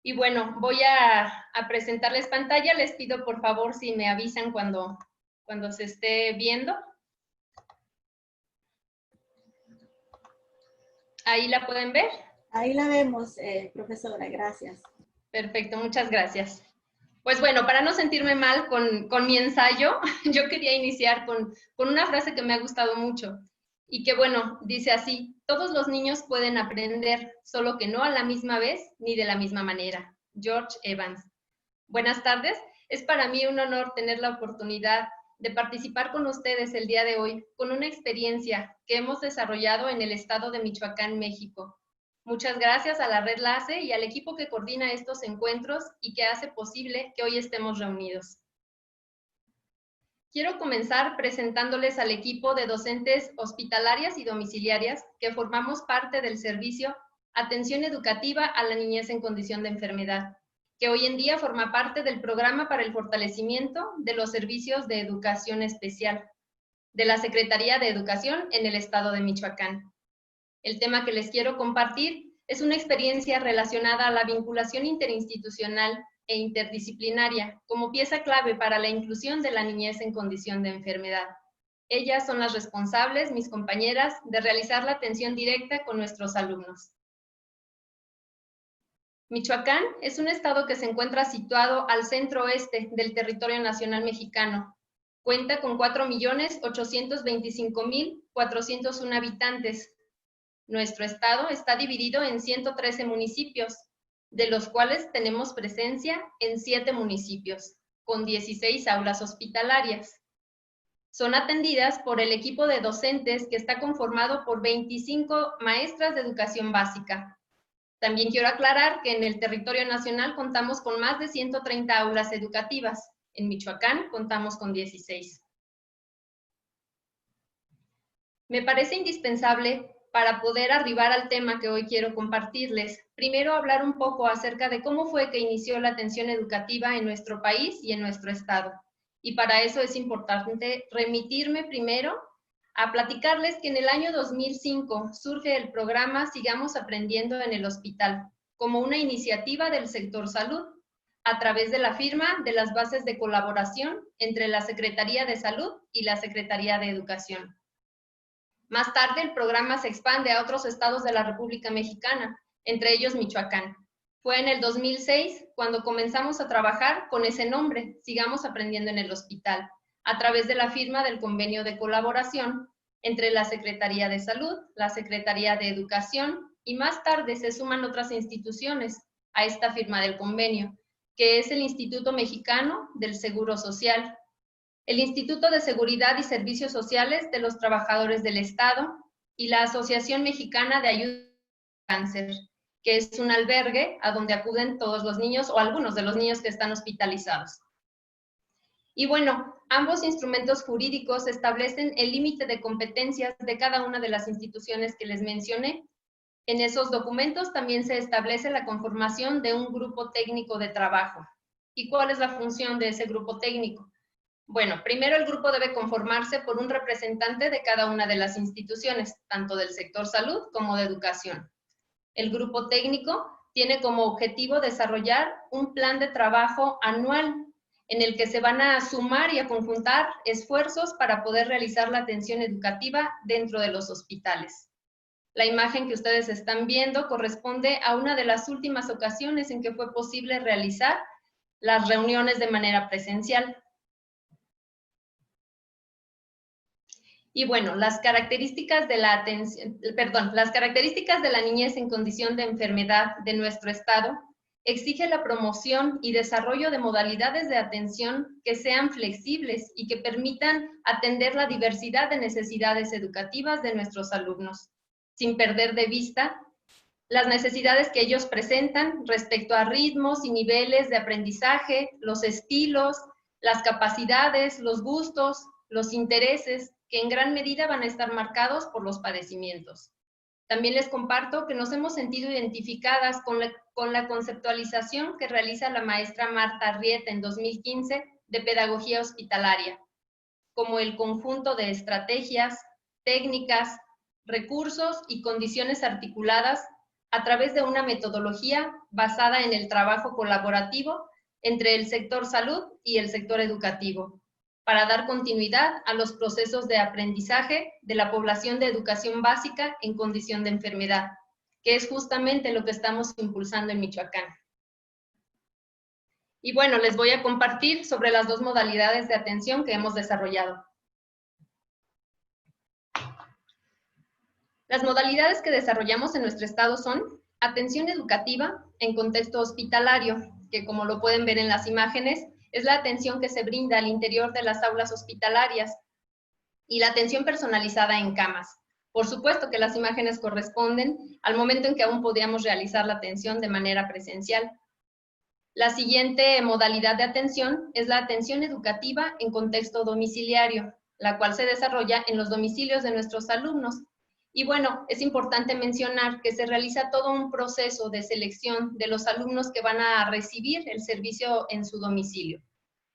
Y bueno, voy a presentarles pantalla. Les pido por favor si me avisan cuando se esté viendo. ¿Ahí la pueden ver? Ahí la vemos, profesora, gracias. Perfecto, muchas gracias. Pues bueno, para no sentirme mal con mi ensayo, yo quería iniciar con una frase que me ha gustado mucho y que bueno, dice así: todos los niños pueden aprender, solo que no a la misma vez ni de la misma manera. George Evans. Buenas tardes, es para mí un honor tener la oportunidad de participar con ustedes el día de hoy con una experiencia que hemos desarrollado en el estado de Michoacán, México. Muchas gracias a la Red LACE y al equipo que coordina estos encuentros y que hace posible que hoy estemos reunidos. Quiero comenzar presentándoles al equipo de docentes hospitalarias y domiciliarias que formamos parte del servicio Atención Educativa a la Niñez en Condición de Enfermedad, que hoy en día forma parte del Programa para el Fortalecimiento de los Servicios de Educación Especial de la Secretaría de Educación en el estado de Michoacán. El tema que les quiero compartir es una experiencia relacionada a la vinculación interinstitucional e interdisciplinaria como pieza clave para la inclusión de la niñez en condición de enfermedad. Ellas son las responsables, mis compañeras, de realizar la atención directa con nuestros alumnos. Michoacán es un estado que se encuentra situado al centro-oeste del territorio nacional mexicano. Cuenta con 4.825.401 habitantes. Nuestro estado está dividido en 113 municipios, de los cuales tenemos presencia en 7 municipios, con 16 aulas hospitalarias. Son atendidas por el equipo de docentes que está conformado por 25 maestras de educación básica, También quiero aclarar que en el territorio nacional contamos con más de 130 aulas educativas. En Michoacán contamos con 16. Me parece indispensable, para poder arribar al tema que hoy quiero compartirles, primero hablar un poco acerca de cómo fue que inició la atención educativa en nuestro país y en nuestro estado. Y para eso es importante remitirme primero a platicarles que en el año 2005 surge el programa Sigamos Aprendiendo en el Hospital, como una iniciativa del sector salud, a través de la firma de las bases de colaboración entre la Secretaría de Salud y la Secretaría de Educación. Más tarde, el programa se expande a otros estados de la República Mexicana, entre ellos Michoacán. Fue en el 2006 cuando comenzamos a trabajar con ese nombre, Sigamos Aprendiendo en el Hospital, a través de la firma del convenio de colaboración entre la Secretaría de Salud, la Secretaría de Educación, y más tarde se suman otras instituciones a esta firma del convenio, que es el Instituto Mexicano del Seguro Social, el Instituto de Seguridad y Servicios Sociales de los Trabajadores del Estado y la Asociación Mexicana de Ayuda al Cáncer, que es un albergue a donde acuden todos los niños o algunos de los niños que están hospitalizados. Y bueno, ambos instrumentos jurídicos establecen el límite de competencias de cada una de las instituciones que les mencioné. En esos documentos también se establece la conformación de un grupo técnico de trabajo. ¿Y cuál es la función de ese grupo técnico? Bueno, primero el grupo debe conformarse por un representante de cada una de las instituciones, tanto del sector salud como de educación. El grupo técnico tiene como objetivo desarrollar un plan de trabajo anual en el que se van a sumar y a conjuntar esfuerzos para poder realizar la atención educativa dentro de los hospitales. La imagen que ustedes están viendo corresponde a una de las últimas ocasiones en que fue posible realizar las reuniones de manera presencial. Y bueno, las características de la niñez en condición de enfermedad de nuestro estado exige la promoción y desarrollo de modalidades de atención que sean flexibles y que permitan atender la diversidad de necesidades educativas de nuestros alumnos, sin perder de vista las necesidades que ellos presentan respecto a ritmos y niveles de aprendizaje, los estilos, las capacidades, los gustos, los intereses, que en gran medida van a estar marcados por los padecimientos. También les comparto que nos hemos sentido identificadas con la conceptualización que realiza la maestra Marta Arrieta en 2015 de Pedagogía Hospitalaria, como el conjunto de estrategias, técnicas, recursos y condiciones articuladas a través de una metodología basada en el trabajo colaborativo entre el sector salud y el sector educativo, para dar continuidad a los procesos de aprendizaje de la población de educación básica en condición de enfermedad, que es justamente lo que estamos impulsando en Michoacán. Y bueno, les voy a compartir sobre las dos modalidades de atención que hemos desarrollado. Las modalidades que desarrollamos en nuestro estado son atención educativa en contexto hospitalario, que como lo pueden ver en las imágenes, es la atención que se brinda al interior de las aulas hospitalarias, y la atención personalizada en camas. Por supuesto que las imágenes corresponden al momento en que aún podíamos realizar la atención de manera presencial. La siguiente modalidad de atención es la atención educativa en contexto domiciliario, la cual se desarrolla en los domicilios de nuestros alumnos. Y bueno, es importante mencionar que se realiza todo un proceso de selección de los alumnos que van a recibir el servicio en su domicilio.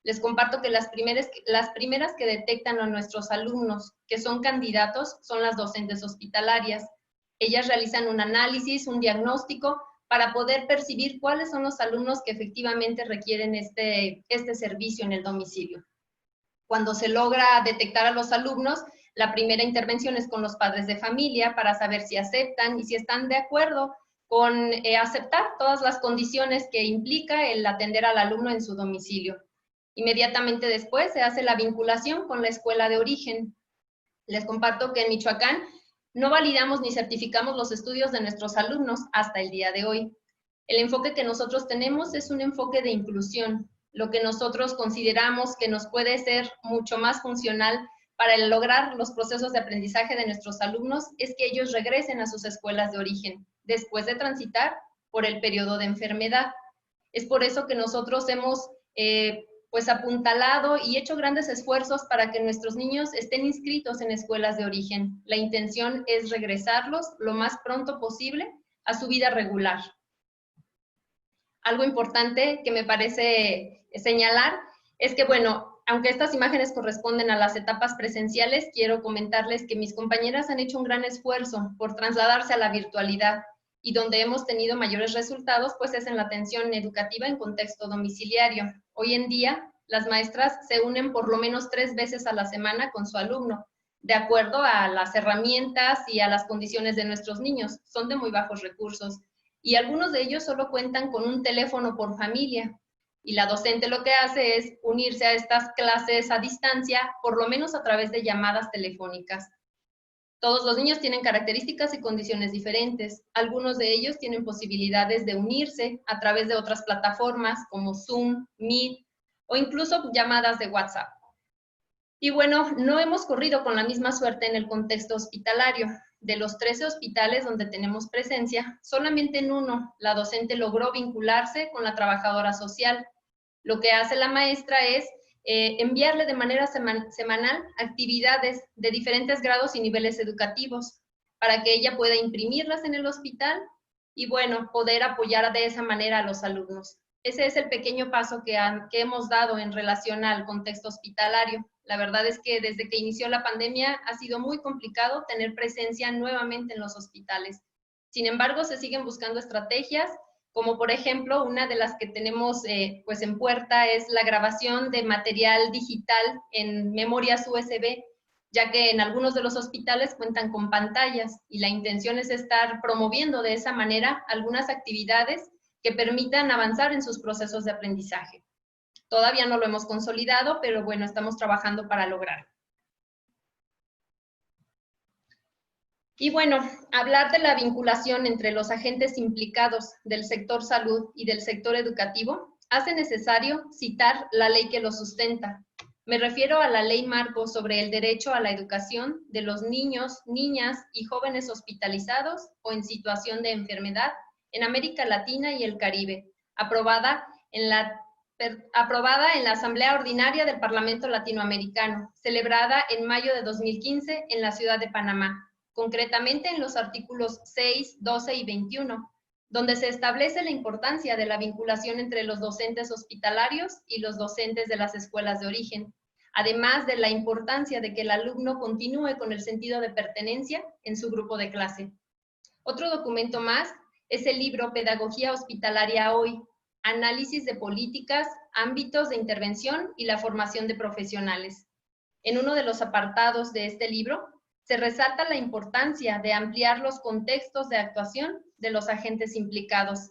Les comparto que las primeras que detectan a nuestros alumnos que son candidatos son las docentes hospitalarias. Ellas realizan un análisis, un diagnóstico, para poder percibir cuáles son los alumnos que efectivamente requieren este servicio en el domicilio. Cuando se logra detectar a los alumnos, la primera intervención es con los padres de familia para saber si aceptan y si están de acuerdo con aceptar todas las condiciones que implica el atender al alumno en su domicilio. Inmediatamente después se hace la vinculación con la escuela de origen. Les comparto que en Michoacán no validamos ni certificamos los estudios de nuestros alumnos hasta el día de hoy. El enfoque que nosotros tenemos es un enfoque de inclusión, lo que nosotros consideramos que nos puede ser mucho más funcional para lograr los procesos de aprendizaje de nuestros alumnos es que ellos regresen a sus escuelas de origen, después de transitar por el periodo de enfermedad. Es por eso que nosotros hemos pues apuntalado y hecho grandes esfuerzos para que nuestros niños estén inscritos en escuelas de origen. La intención es regresarlos lo más pronto posible a su vida regular. Algo importante que me parece señalar es que, bueno, aunque estas imágenes corresponden a las etapas presenciales, quiero comentarles que mis compañeras han hecho un gran esfuerzo por trasladarse a la virtualidad y donde hemos tenido mayores resultados, pues es en la atención educativa en contexto domiciliario. Hoy en día, las maestras se unen por lo menos 3 veces a la semana con su alumno, de acuerdo a las herramientas y a las condiciones de nuestros niños. Son de muy bajos recursos y algunos de ellos solo cuentan con un teléfono por familia. Y la docente lo que hace es unirse a estas clases a distancia, por lo menos a través de llamadas telefónicas. Todos los niños tienen características y condiciones diferentes. Algunos de ellos tienen posibilidades de unirse a través de otras plataformas como Zoom, Meet o incluso llamadas de WhatsApp. Y bueno, no hemos corrido con la misma suerte en el contexto hospitalario. De los 13 hospitales donde tenemos presencia, solamente en uno la docente logró vincularse con la trabajadora social. Lo que hace la maestra es enviarle de manera semanal actividades de diferentes grados y niveles educativos para que ella pueda imprimirlas en el hospital y, bueno, poder apoyar de esa manera a los alumnos. Ese es el pequeño paso que hemos dado en relación al contexto hospitalario. La verdad es que desde que inició la pandemia ha sido muy complicado tener presencia nuevamente en los hospitales. Sin embargo, se siguen buscando estrategias, como por ejemplo, una de las que tenemos pues en puerta es la grabación de material digital en memorias USB, ya que en algunos de los hospitales cuentan con pantallas y la intención es estar promoviendo de esa manera algunas actividades que permitan avanzar en sus procesos de aprendizaje. Todavía no lo hemos consolidado, pero bueno, estamos trabajando para lograrlo. Y bueno, hablar de la vinculación entre los agentes implicados del sector salud y del sector educativo hace necesario citar la ley que lo sustenta. Me refiero a la Ley Marco sobre el derecho a la educación de los niños, niñas y jóvenes hospitalizados o en situación de enfermedad en América Latina y el Caribe, aprobada en la Asamblea Ordinaria del Parlamento Latinoamericano, celebrada en mayo de 2015 en la ciudad de Panamá, concretamente en los artículos 6, 12 y 21, donde se establece la importancia de la vinculación entre los docentes hospitalarios y los docentes de las escuelas de origen, además de la importancia de que el alumno continúe con el sentido de pertenencia en su grupo de clase. Otro documento más es el libro Pedagogía Hospitalaria Hoy, Análisis de Políticas, Ámbitos de Intervención y la Formación de Profesionales. En uno de los apartados de este libro, se resalta la importancia de ampliar los contextos de actuación de los agentes implicados,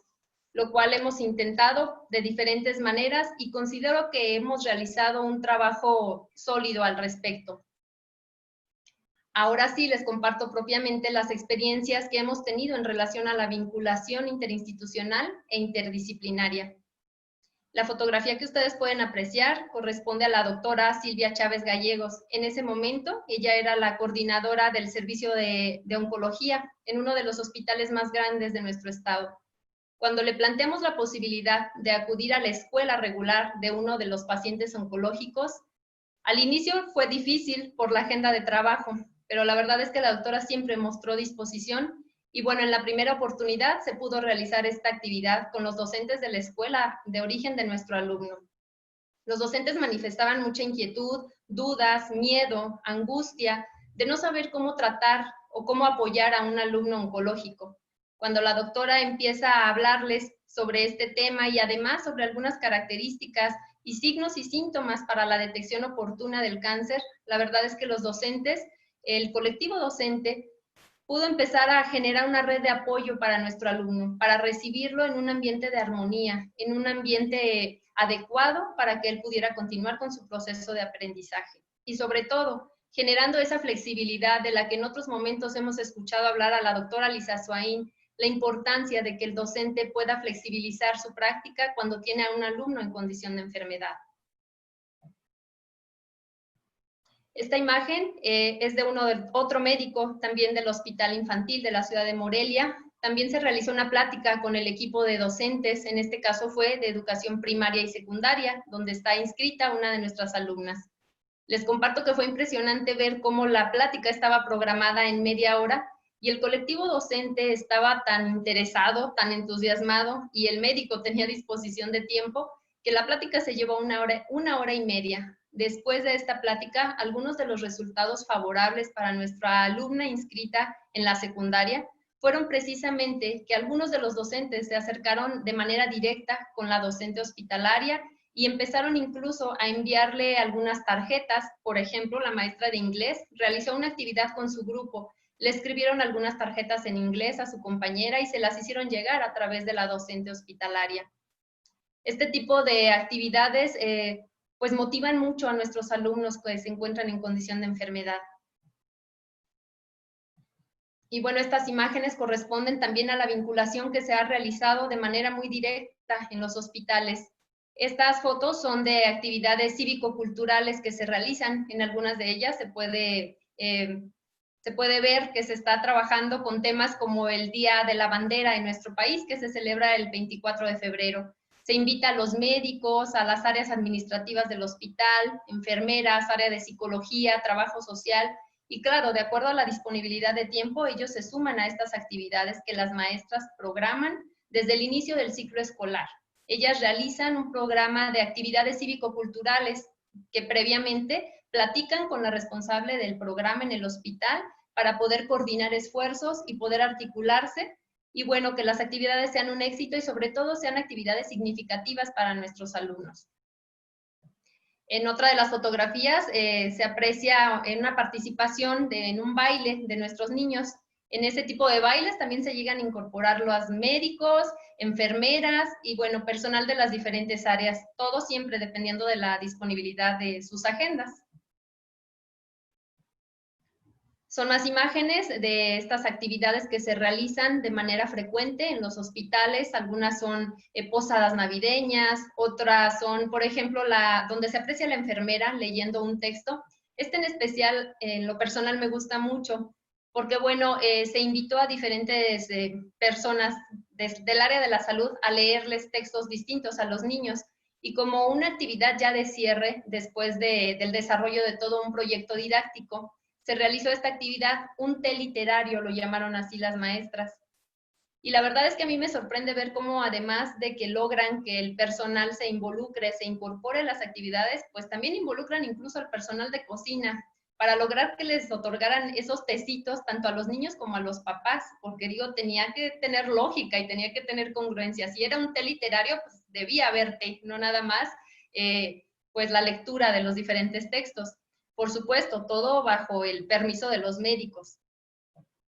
lo cual hemos intentado de diferentes maneras y considero que hemos realizado un trabajo sólido al respecto. Ahora sí les comparto propiamente las experiencias que hemos tenido en relación a la vinculación interinstitucional e interdisciplinaria. La fotografía que ustedes pueden apreciar corresponde a la doctora Silvia Chávez Gallegos. En ese momento, ella era la coordinadora del servicio de oncología en uno de los hospitales más grandes de nuestro estado. Cuando le planteamos la posibilidad de acudir a la escuela regular de uno de los pacientes oncológicos, al inicio fue difícil por la agenda de trabajo, pero la verdad es que la doctora siempre mostró disposición y bueno, en la primera oportunidad se pudo realizar esta actividad con los docentes de la escuela de origen de nuestro alumno. Los docentes manifestaban mucha inquietud, dudas, miedo, angustia de no saber cómo tratar o cómo apoyar a un alumno oncológico. Cuando la doctora empieza a hablarles sobre este tema y además sobre algunas características y signos y síntomas para la detección oportuna del cáncer, la verdad es que los docentes, el colectivo docente, pudo empezar a generar una red de apoyo para nuestro alumno, para recibirlo en un ambiente de armonía, en un ambiente adecuado para que él pudiera continuar con su proceso de aprendizaje. Y sobre todo, generando esa flexibilidad de la que en otros momentos hemos escuchado hablar a la doctora Lisa Swain, la importancia de que el docente pueda flexibilizar su práctica cuando tiene a un alumno en condición de enfermedad. Esta imagen es de otro médico también del Hospital Infantil de la ciudad de Morelia. también se realizó una plática con el equipo de docentes, en este caso fue de educación primaria y secundaria, donde está inscrita una de nuestras alumnas. Les comparto que fue impresionante ver cómo la plática estaba programada en media hora y el colectivo docente estaba tan interesado, tan entusiasmado, y el médico tenía disposición de tiempo, que la plática se llevó una hora y media. Después de esta plática, algunos de los resultados favorables para nuestra alumna inscrita en la secundaria fueron precisamente que algunos de los docentes se acercaron de manera directa con la docente hospitalaria y empezaron incluso a enviarle algunas tarjetas. Por ejemplo, la maestra de inglés realizó una actividad con su grupo, le escribieron algunas tarjetas en inglés a su compañera y se las hicieron llegar a través de la docente hospitalaria. Este tipo de actividades pues motivan mucho a nuestros alumnos que se encuentran en condición de enfermedad. Y bueno, estas imágenes corresponden también a la vinculación que se ha realizado de manera muy directa en los hospitales. Estas fotos son de actividades cívico-culturales que se realizan. En algunas de ellas se puede ver que se está trabajando con temas como el Día de la Bandera en nuestro país, que se celebra el 24 de febrero. Se invita a los médicos, a las áreas administrativas del hospital, enfermeras, área de psicología, trabajo social, y claro, de acuerdo a la disponibilidad de tiempo, ellos se suman a estas actividades que las maestras programan desde el inicio del ciclo escolar. Ellas realizan un programa de actividades cívico-culturales que previamente platican con la responsable del programa en el hospital para poder coordinar esfuerzos y poder articularse, y bueno, que las actividades sean un éxito y sobre todo sean actividades significativas para nuestros alumnos. En otra de las fotografías se aprecia en una participación en un baile de nuestros niños. En ese tipo de bailes también se llegan a incorporar los médicos, enfermeras y bueno, personal de las diferentes áreas, todo siempre dependiendo de la disponibilidad de sus agendas. Son más imágenes de estas actividades que se realizan de manera frecuente en los hospitales. Algunas son posadas navideñas, otras son, por ejemplo, donde se aprecia a la enfermera leyendo un texto. Este en especial, en lo personal, me gusta mucho, porque bueno, se invitó a diferentes personas del área de la salud a leerles textos distintos a los niños. Y como una actividad ya de cierre, después del desarrollo de todo un proyecto didáctico, se realizó esta actividad, un té literario, lo llamaron así las maestras. Y la verdad es que a mí me sorprende ver cómo además de que logran que el personal se involucre, se incorpore a las actividades, pues también involucran incluso al personal de cocina para lograr que les otorgaran esos tecitos tanto a los niños como a los papás, porque digo, tenía que tener lógica y tenía que tener congruencia. Si era un té literario, pues debía haber té, no nada más pues la lectura de los diferentes textos. Por supuesto, todo bajo el permiso de los médicos.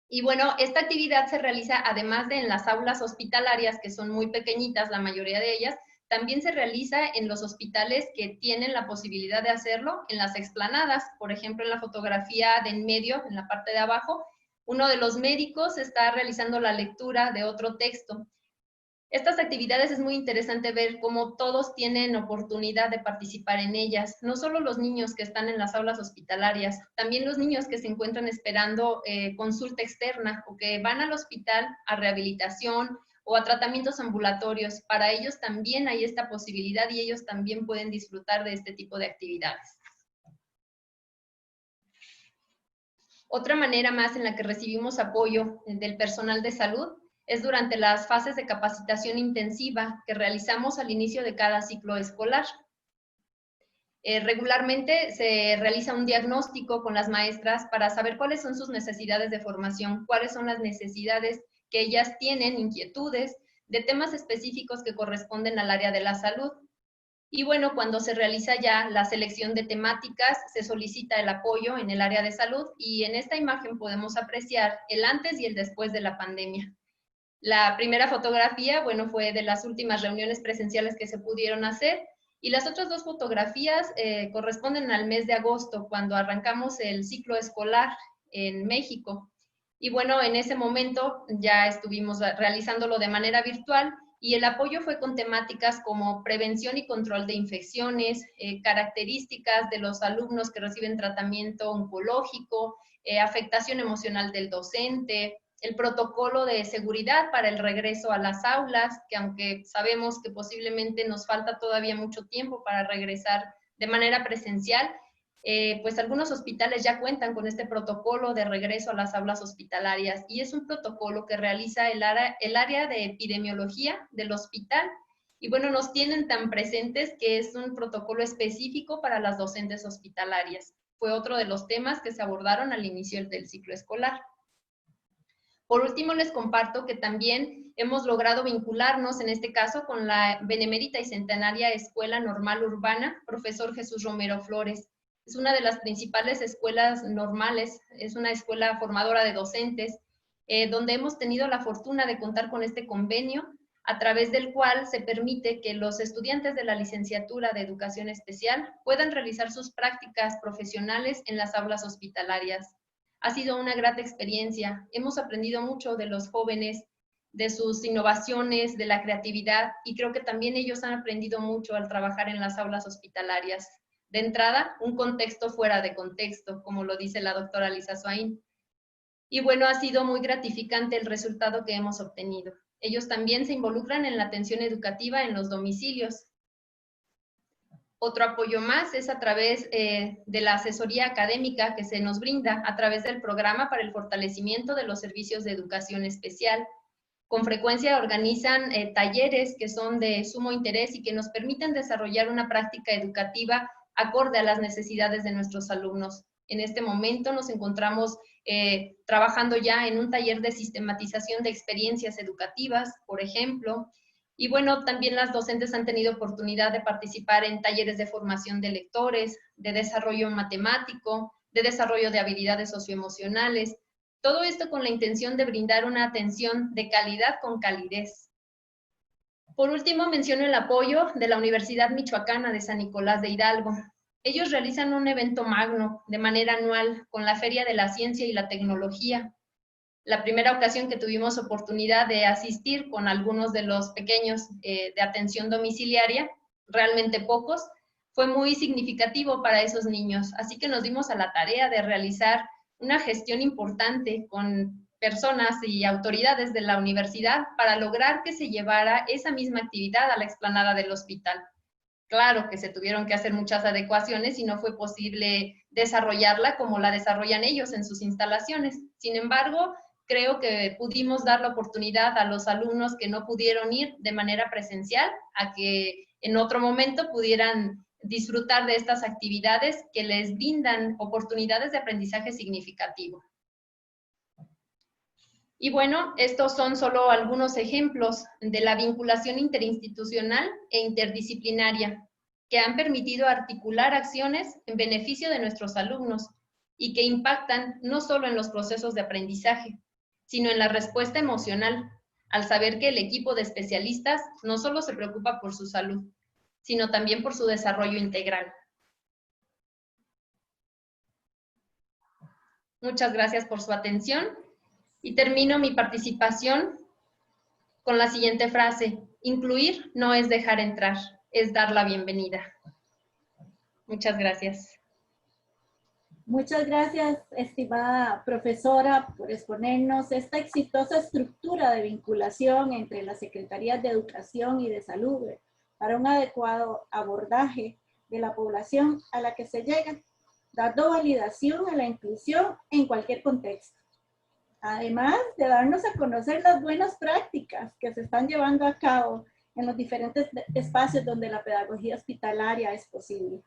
Y bueno, esta actividad se realiza además de en las aulas hospitalarias, que son muy pequeñitas, la mayoría de ellas, también se realiza en los hospitales que tienen la posibilidad de hacerlo, en las explanadas. Por ejemplo, en la fotografía de en medio, en la parte de abajo, uno de los médicos está realizando la lectura de otro texto. Estas actividades es muy interesante ver cómo todos tienen oportunidad de participar en ellas, no solo los niños que están en las aulas hospitalarias, también los niños que se encuentran esperando consulta externa o que van al hospital a rehabilitación o a tratamientos ambulatorios. Para ellos también hay esta posibilidad y ellos también pueden disfrutar de este tipo de actividades. Otra manera más en la que recibimos apoyo del personal de salud es durante las fases de capacitación intensiva que realizamos al inicio de cada ciclo escolar. Regularmente se realiza un diagnóstico con las maestras para saber cuáles son sus necesidades de formación, cuáles son las necesidades que ellas tienen, inquietudes, de temas específicos que corresponden al área de la salud. Y bueno, cuando se realiza ya la selección de temáticas, se solicita el apoyo en el área de salud y en esta imagen podemos apreciar el antes y el después de la pandemia. La primera fotografía, bueno, fue de las últimas reuniones presenciales que se pudieron hacer y las otras dos fotografías corresponden al mes de agosto, cuando arrancamos el ciclo escolar en México. Y bueno, en ese momento ya estuvimos realizándolo de manera virtual y el apoyo fue con temáticas como prevención y control de infecciones, características de los alumnos que reciben tratamiento oncológico, afectación emocional del docente, el protocolo de seguridad para el regreso a las aulas, que aunque sabemos que posiblemente nos falta todavía mucho tiempo para regresar de manera presencial, pues algunos hospitales ya cuentan con este protocolo de regreso a las aulas hospitalarias y es un protocolo que realiza el área de epidemiología del hospital. Y bueno, nos tienen tan presentes que es un protocolo específico para las docentes hospitalarias. Fue otro de los temas que se abordaron al inicio del ciclo escolar. Por último, les comparto que también hemos logrado vincularnos, en este caso, con la Benemérita y Centenaria Escuela Normal Urbana, profesor Jesús Romero Flores. Es una de las principales escuelas normales, es una escuela formadora de docentes, donde hemos tenido la fortuna de contar con este convenio, a través del cual se permite que los estudiantes de la licenciatura de Educación Especial puedan realizar sus prácticas profesionales en las aulas hospitalarias. Ha sido una grata experiencia. Hemos aprendido mucho de los jóvenes, de sus innovaciones, de la creatividad, y creo que también ellos han aprendido mucho al trabajar en las aulas hospitalarias. De entrada, un contexto fuera de contexto, como lo dice la doctora Lisa Swain. Y bueno, ha sido muy gratificante el resultado que hemos obtenido. Ellos también se involucran en la atención educativa en los domicilios. Otro apoyo más es a través de la asesoría académica que se nos brinda a través del programa para el fortalecimiento de los servicios de educación especial. Con frecuencia organizan talleres que son de sumo interés y que nos permiten desarrollar una práctica educativa acorde a las necesidades de nuestros alumnos. En este momento nos encontramos trabajando ya en un taller de sistematización de experiencias educativas, por ejemplo. Y bueno, también las docentes han tenido oportunidad de participar en talleres de formación de lectores, de desarrollo matemático, de desarrollo de habilidades socioemocionales. Todo esto con la intención de brindar una atención de calidad con calidez. Por último, menciono el apoyo de la Universidad Michoacana de San Nicolás de Hidalgo. Ellos realizan un evento magno de manera anual con la Feria de la Ciencia y la Tecnología. La primera ocasión que tuvimos oportunidad de asistir con algunos de los pequeños de atención domiciliaria, realmente pocos, fue muy significativo para esos niños. Así que nos dimos a la tarea de realizar una gestión importante con personas y autoridades de la universidad para lograr que se llevara esa misma actividad a la explanada del hospital. Claro que se tuvieron que hacer muchas adecuaciones y no fue posible desarrollarla como la desarrollan ellos en sus instalaciones. Sin embargo, creo que pudimos dar la oportunidad a los alumnos que no pudieron ir de manera presencial a que en otro momento pudieran disfrutar de estas actividades que les brindan oportunidades de aprendizaje significativo. Y bueno, estos son solo algunos ejemplos de la vinculación interinstitucional e interdisciplinaria que han permitido articular acciones en beneficio de nuestros alumnos y que impactan no solo en los procesos de aprendizaje, sino en la respuesta emocional, al saber que el equipo de especialistas no solo se preocupa por su salud, sino también por su desarrollo integral. Muchas gracias por su atención y termino mi participación con la siguiente frase: incluir no es dejar entrar, es dar la bienvenida. Muchas gracias. Muchas gracias, estimada profesora, por exponernos esta exitosa estructura de vinculación entre las Secretarías de Educación y de Salud para un adecuado abordaje de la población a la que se llega, dando validación a la inclusión en cualquier contexto. Además de darnos a conocer las buenas prácticas que se están llevando a cabo en los diferentes espacios donde la pedagogía hospitalaria es posible,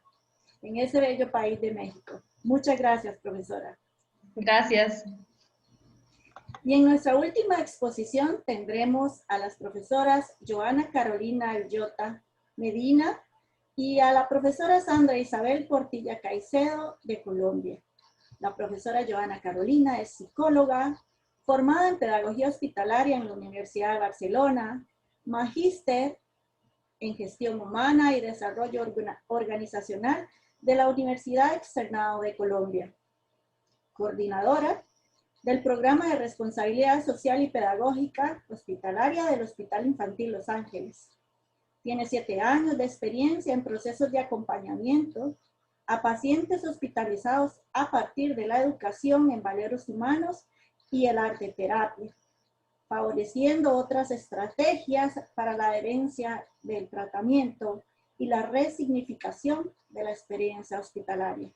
en ese bello país de México. Muchas gracias, profesora. Gracias. Y en nuestra última exposición tendremos a las profesoras Joana Carolina Ayllota Medina y a la profesora Sandra Isabel Portilla Caicedo de Colombia. La profesora Joana Carolina es psicóloga, formada en pedagogía hospitalaria en la Universidad de Barcelona, magíster en gestión humana y desarrollo organizacional de la Universidad Externado de Colombia, coordinadora del programa de responsabilidad social y pedagógica hospitalaria del Hospital Infantil Los Ángeles. Tiene 7 años de experiencia en procesos de acompañamiento a pacientes hospitalizados a partir de la educación en valores humanos y el arte terapia, favoreciendo otras estrategias para la adherencia del tratamiento y la resignificación de la experiencia hospitalaria.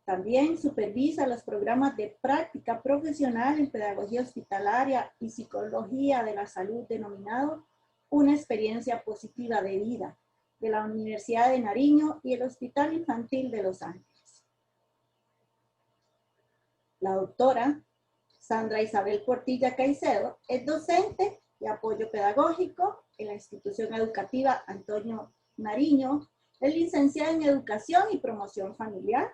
También supervisa los programas de práctica profesional en pedagogía hospitalaria y psicología de la salud denominado Una experiencia positiva de vida de la Universidad de Nariño y el Hospital Infantil de Los Ángeles. La doctora Sandra Isabel Portilla Caicedo es docente de apoyo pedagógico en la institución educativa Antonio Nariño, es licenciada en Educación y Promoción Familiar,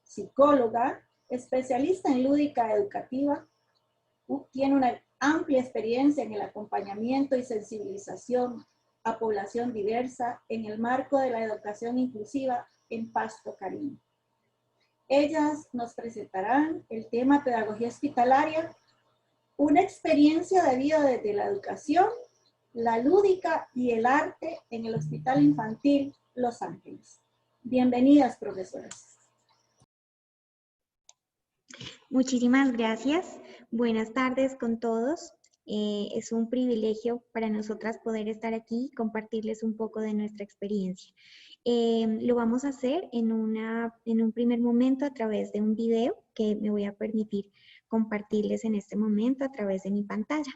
psicóloga, especialista en lúdica educativa, tiene una amplia experiencia en el acompañamiento y sensibilización a población diversa en el marco de la educación inclusiva en Pasto, Caribe. Ellas nos presentarán el tema pedagogía hospitalaria, una experiencia de vida desde la educación, la lúdica y el arte en el Hospital Infantil Los Ángeles. Bienvenidas, profesoras. Muchísimas gracias. Buenas tardes con todos. Es un privilegio para nosotras poder estar aquí y compartirles un poco de nuestra experiencia. Lo vamos a hacer en un primer momento a través de un video que me voy a permitir compartirles en este momento a través de mi pantalla.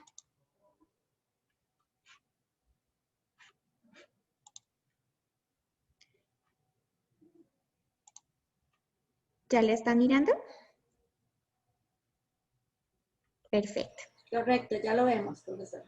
¿Ya la están mirando? Perfecto. Correcto, ya lo vemos, profesora.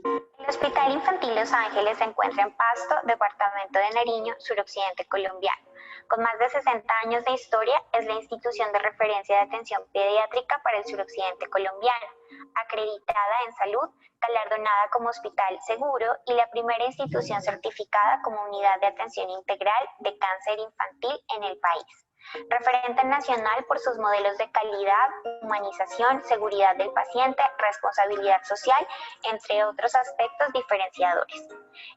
El Hospital Infantil Los Ángeles se encuentra en Pasto, departamento de Nariño, suroccidente colombiano. Con más de 60 años de historia, es la institución de referencia de atención pediátrica para el suroccidente colombiano, acreditada en salud, galardonada como hospital seguro y la primera institución certificada como unidad de atención integral de cáncer infantil en el país. Referente nacional por sus modelos de calidad, humanización, seguridad del paciente, responsabilidad social, entre otros aspectos diferenciadores.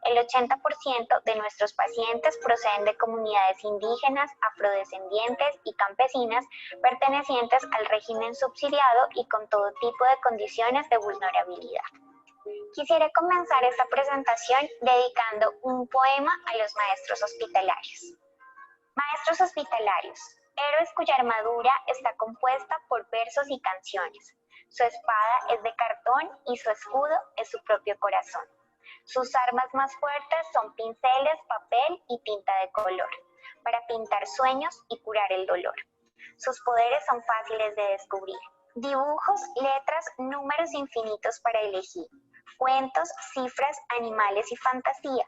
El 80% de nuestros pacientes proceden de comunidades indígenas, afrodescendientes y campesinas pertenecientes al régimen subsidiado y con todo tipo de condiciones de vulnerabilidad. Quisiera comenzar esta presentación dedicando un poema a los maestros hospitalarios. Maestros hospitalarios, héroes cuya armadura está compuesta por versos y canciones. Su espada es de cartón y su escudo es su propio corazón. Sus armas más fuertes son pinceles, papel y tinta de color, para pintar sueños y curar el dolor. Sus poderes son fáciles de descubrir. Dibujos, letras, números infinitos para elegir. Cuentos, cifras, animales y fantasía.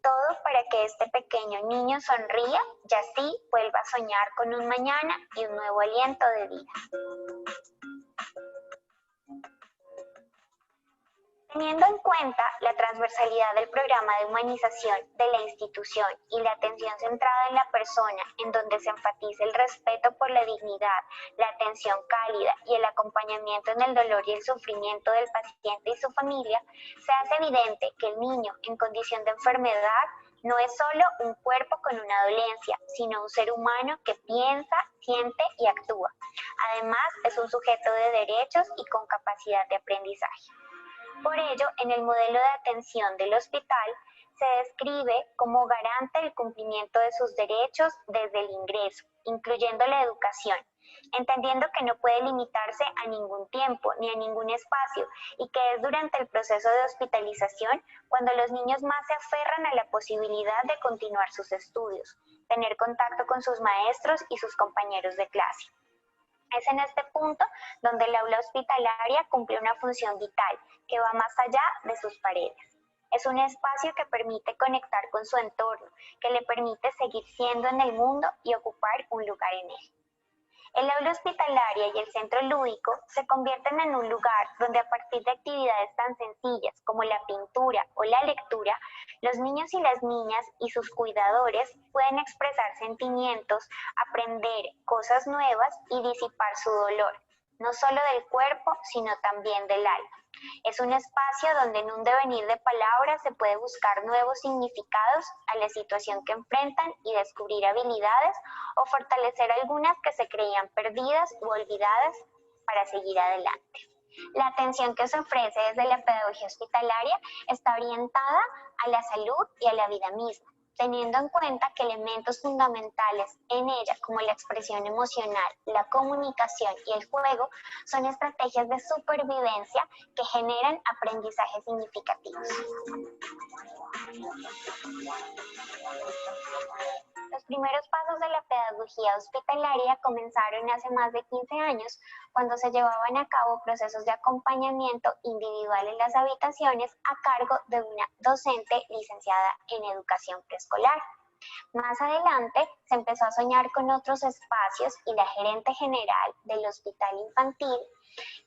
Todo para que este pequeño niño sonría y así vuelva a soñar con un mañana y un nuevo aliento de vida. Teniendo en cuenta la transversalidad del programa de humanización de la institución y la atención centrada en la persona, en donde se enfatiza el respeto por la dignidad, la atención cálida y el acompañamiento en el dolor y el sufrimiento del paciente y su familia, se hace evidente que el niño en condición de enfermedad no es solo un cuerpo con una dolencia, sino un ser humano que piensa, siente y actúa. Además, es un sujeto de derechos y con capacidad de aprendizaje. Por ello, en el modelo de atención del hospital se describe como garante el cumplimiento de sus derechos desde el ingreso, incluyendo la educación, entendiendo que no puede limitarse a ningún tiempo ni a ningún espacio y que es durante el proceso de hospitalización cuando los niños más se aferran a la posibilidad de continuar sus estudios, tener contacto con sus maestros y sus compañeros de clase. Es en este punto donde el aula hospitalaria cumple una función vital que va más allá de sus paredes. Es un espacio que permite conectar con su entorno, que le permite seguir siendo en el mundo y ocupar un lugar en él. El aula hospitalaria y el centro lúdico se convierten en un lugar donde a partir de actividades tan sencillas como la pintura o la lectura, los niños y las niñas y sus cuidadores pueden expresar sentimientos, aprender cosas nuevas y disipar su dolor, no solo del cuerpo, sino también del alma, Es un espacio donde en un devenir de palabras se puede buscar nuevos significados a la situación que enfrentan y descubrir habilidades o fortalecer algunas que se creían perdidas u olvidadas para seguir adelante. La atención que se ofrece desde la pedagogía hospitalaria está orientada a la salud y a la vida misma, teniendo en cuenta que elementos fundamentales en ella, como la expresión emocional, la comunicación y el juego, son estrategias de supervivencia que generan aprendizajes significativos. Los primeros pasos de la pedagogía hospitalaria comenzaron hace más de 15 años, cuando se llevaban a cabo procesos de acompañamiento individual en las habitaciones a cargo de una docente licenciada en educación preescolar. Más adelante se empezó a soñar con otros espacios y la gerente general del hospital infantil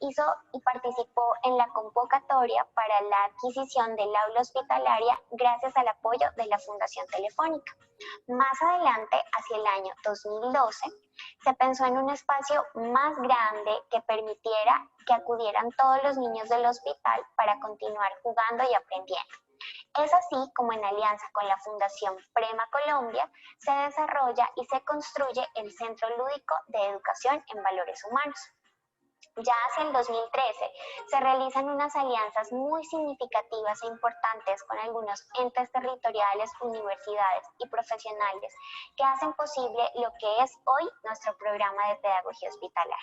hizo y participó en la convocatoria para la adquisición del aula hospitalaria gracias al apoyo de la Fundación Telefónica. Más adelante, hacia el año 2012, se pensó en un espacio más grande que permitiera que acudieran todos los niños del hospital para continuar jugando y aprendiendo. Es así como en alianza con la Fundación Prema Colombia se desarrolla y se construye el Centro Lúdico de Educación en Valores Humanos. Ya hacia el 2013 se realizan unas alianzas muy significativas e importantes con algunos entes territoriales, universidades y profesionales que hacen posible lo que es hoy nuestro programa de pedagogía hospitalaria.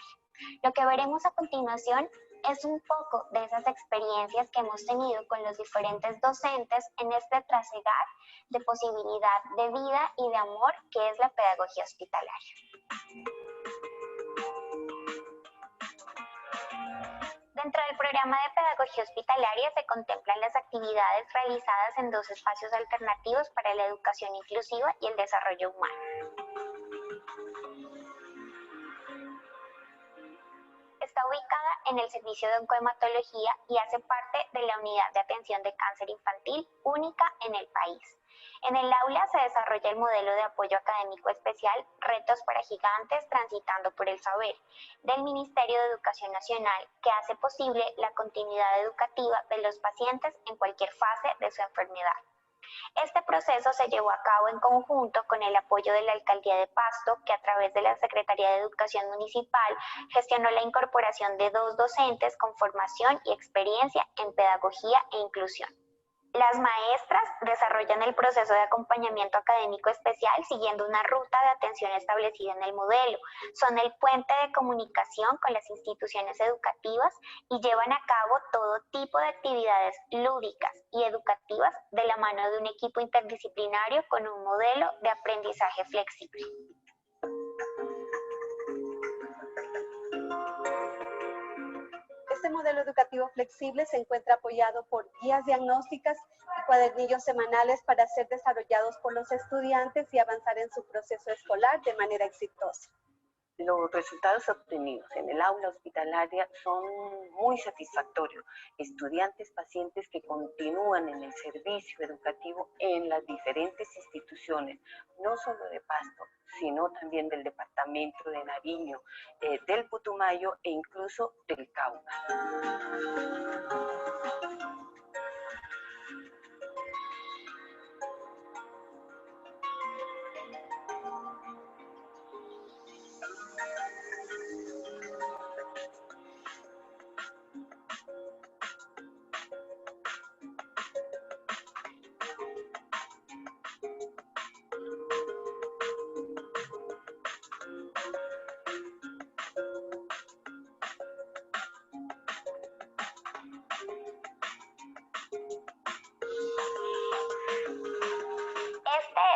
Lo que veremos a continuación es un poco de esas experiencias que hemos tenido con los diferentes docentes en este trasegar de posibilidad de vida y de amor que es la pedagogía hospitalaria. Dentro del programa de pedagogía hospitalaria se contemplan las actividades realizadas en 2 espacios alternativos para la educación inclusiva y el desarrollo humano. Está ubicada en el servicio de oncohematología y hace parte de la unidad de atención de cáncer infantil única en el país. En el aula se desarrolla el modelo de apoyo académico especial Retos para Gigantes Transitando por el Saber del Ministerio de Educación Nacional, que hace posible la continuidad educativa de los pacientes en cualquier fase de su enfermedad. Este proceso se llevó a cabo en conjunto con el apoyo de la Alcaldía de Pasto, que a través de la Secretaría de Educación Municipal gestionó la incorporación de 2 docentes con formación y experiencia en pedagogía e inclusión. Las maestras desarrollan el proceso de acompañamiento académico especial siguiendo una ruta de atención establecida en el modelo. Son el puente de comunicación con las instituciones educativas y llevan a cabo todo tipo de actividades lúdicas y educativas de la mano de un equipo interdisciplinario con un modelo de aprendizaje flexible. Este modelo educativo flexible se encuentra apoyado por guías diagnósticas y cuadernillos semanales para ser desarrollados por los estudiantes y avanzar en su proceso escolar de manera exitosa. Los resultados obtenidos en el aula hospitalaria son muy satisfactorios. Estudiantes, pacientes que continúan en el servicio educativo en las diferentes instituciones, no solo de Pasto, sino también del departamento de Nariño, del Putumayo e incluso del Cauca.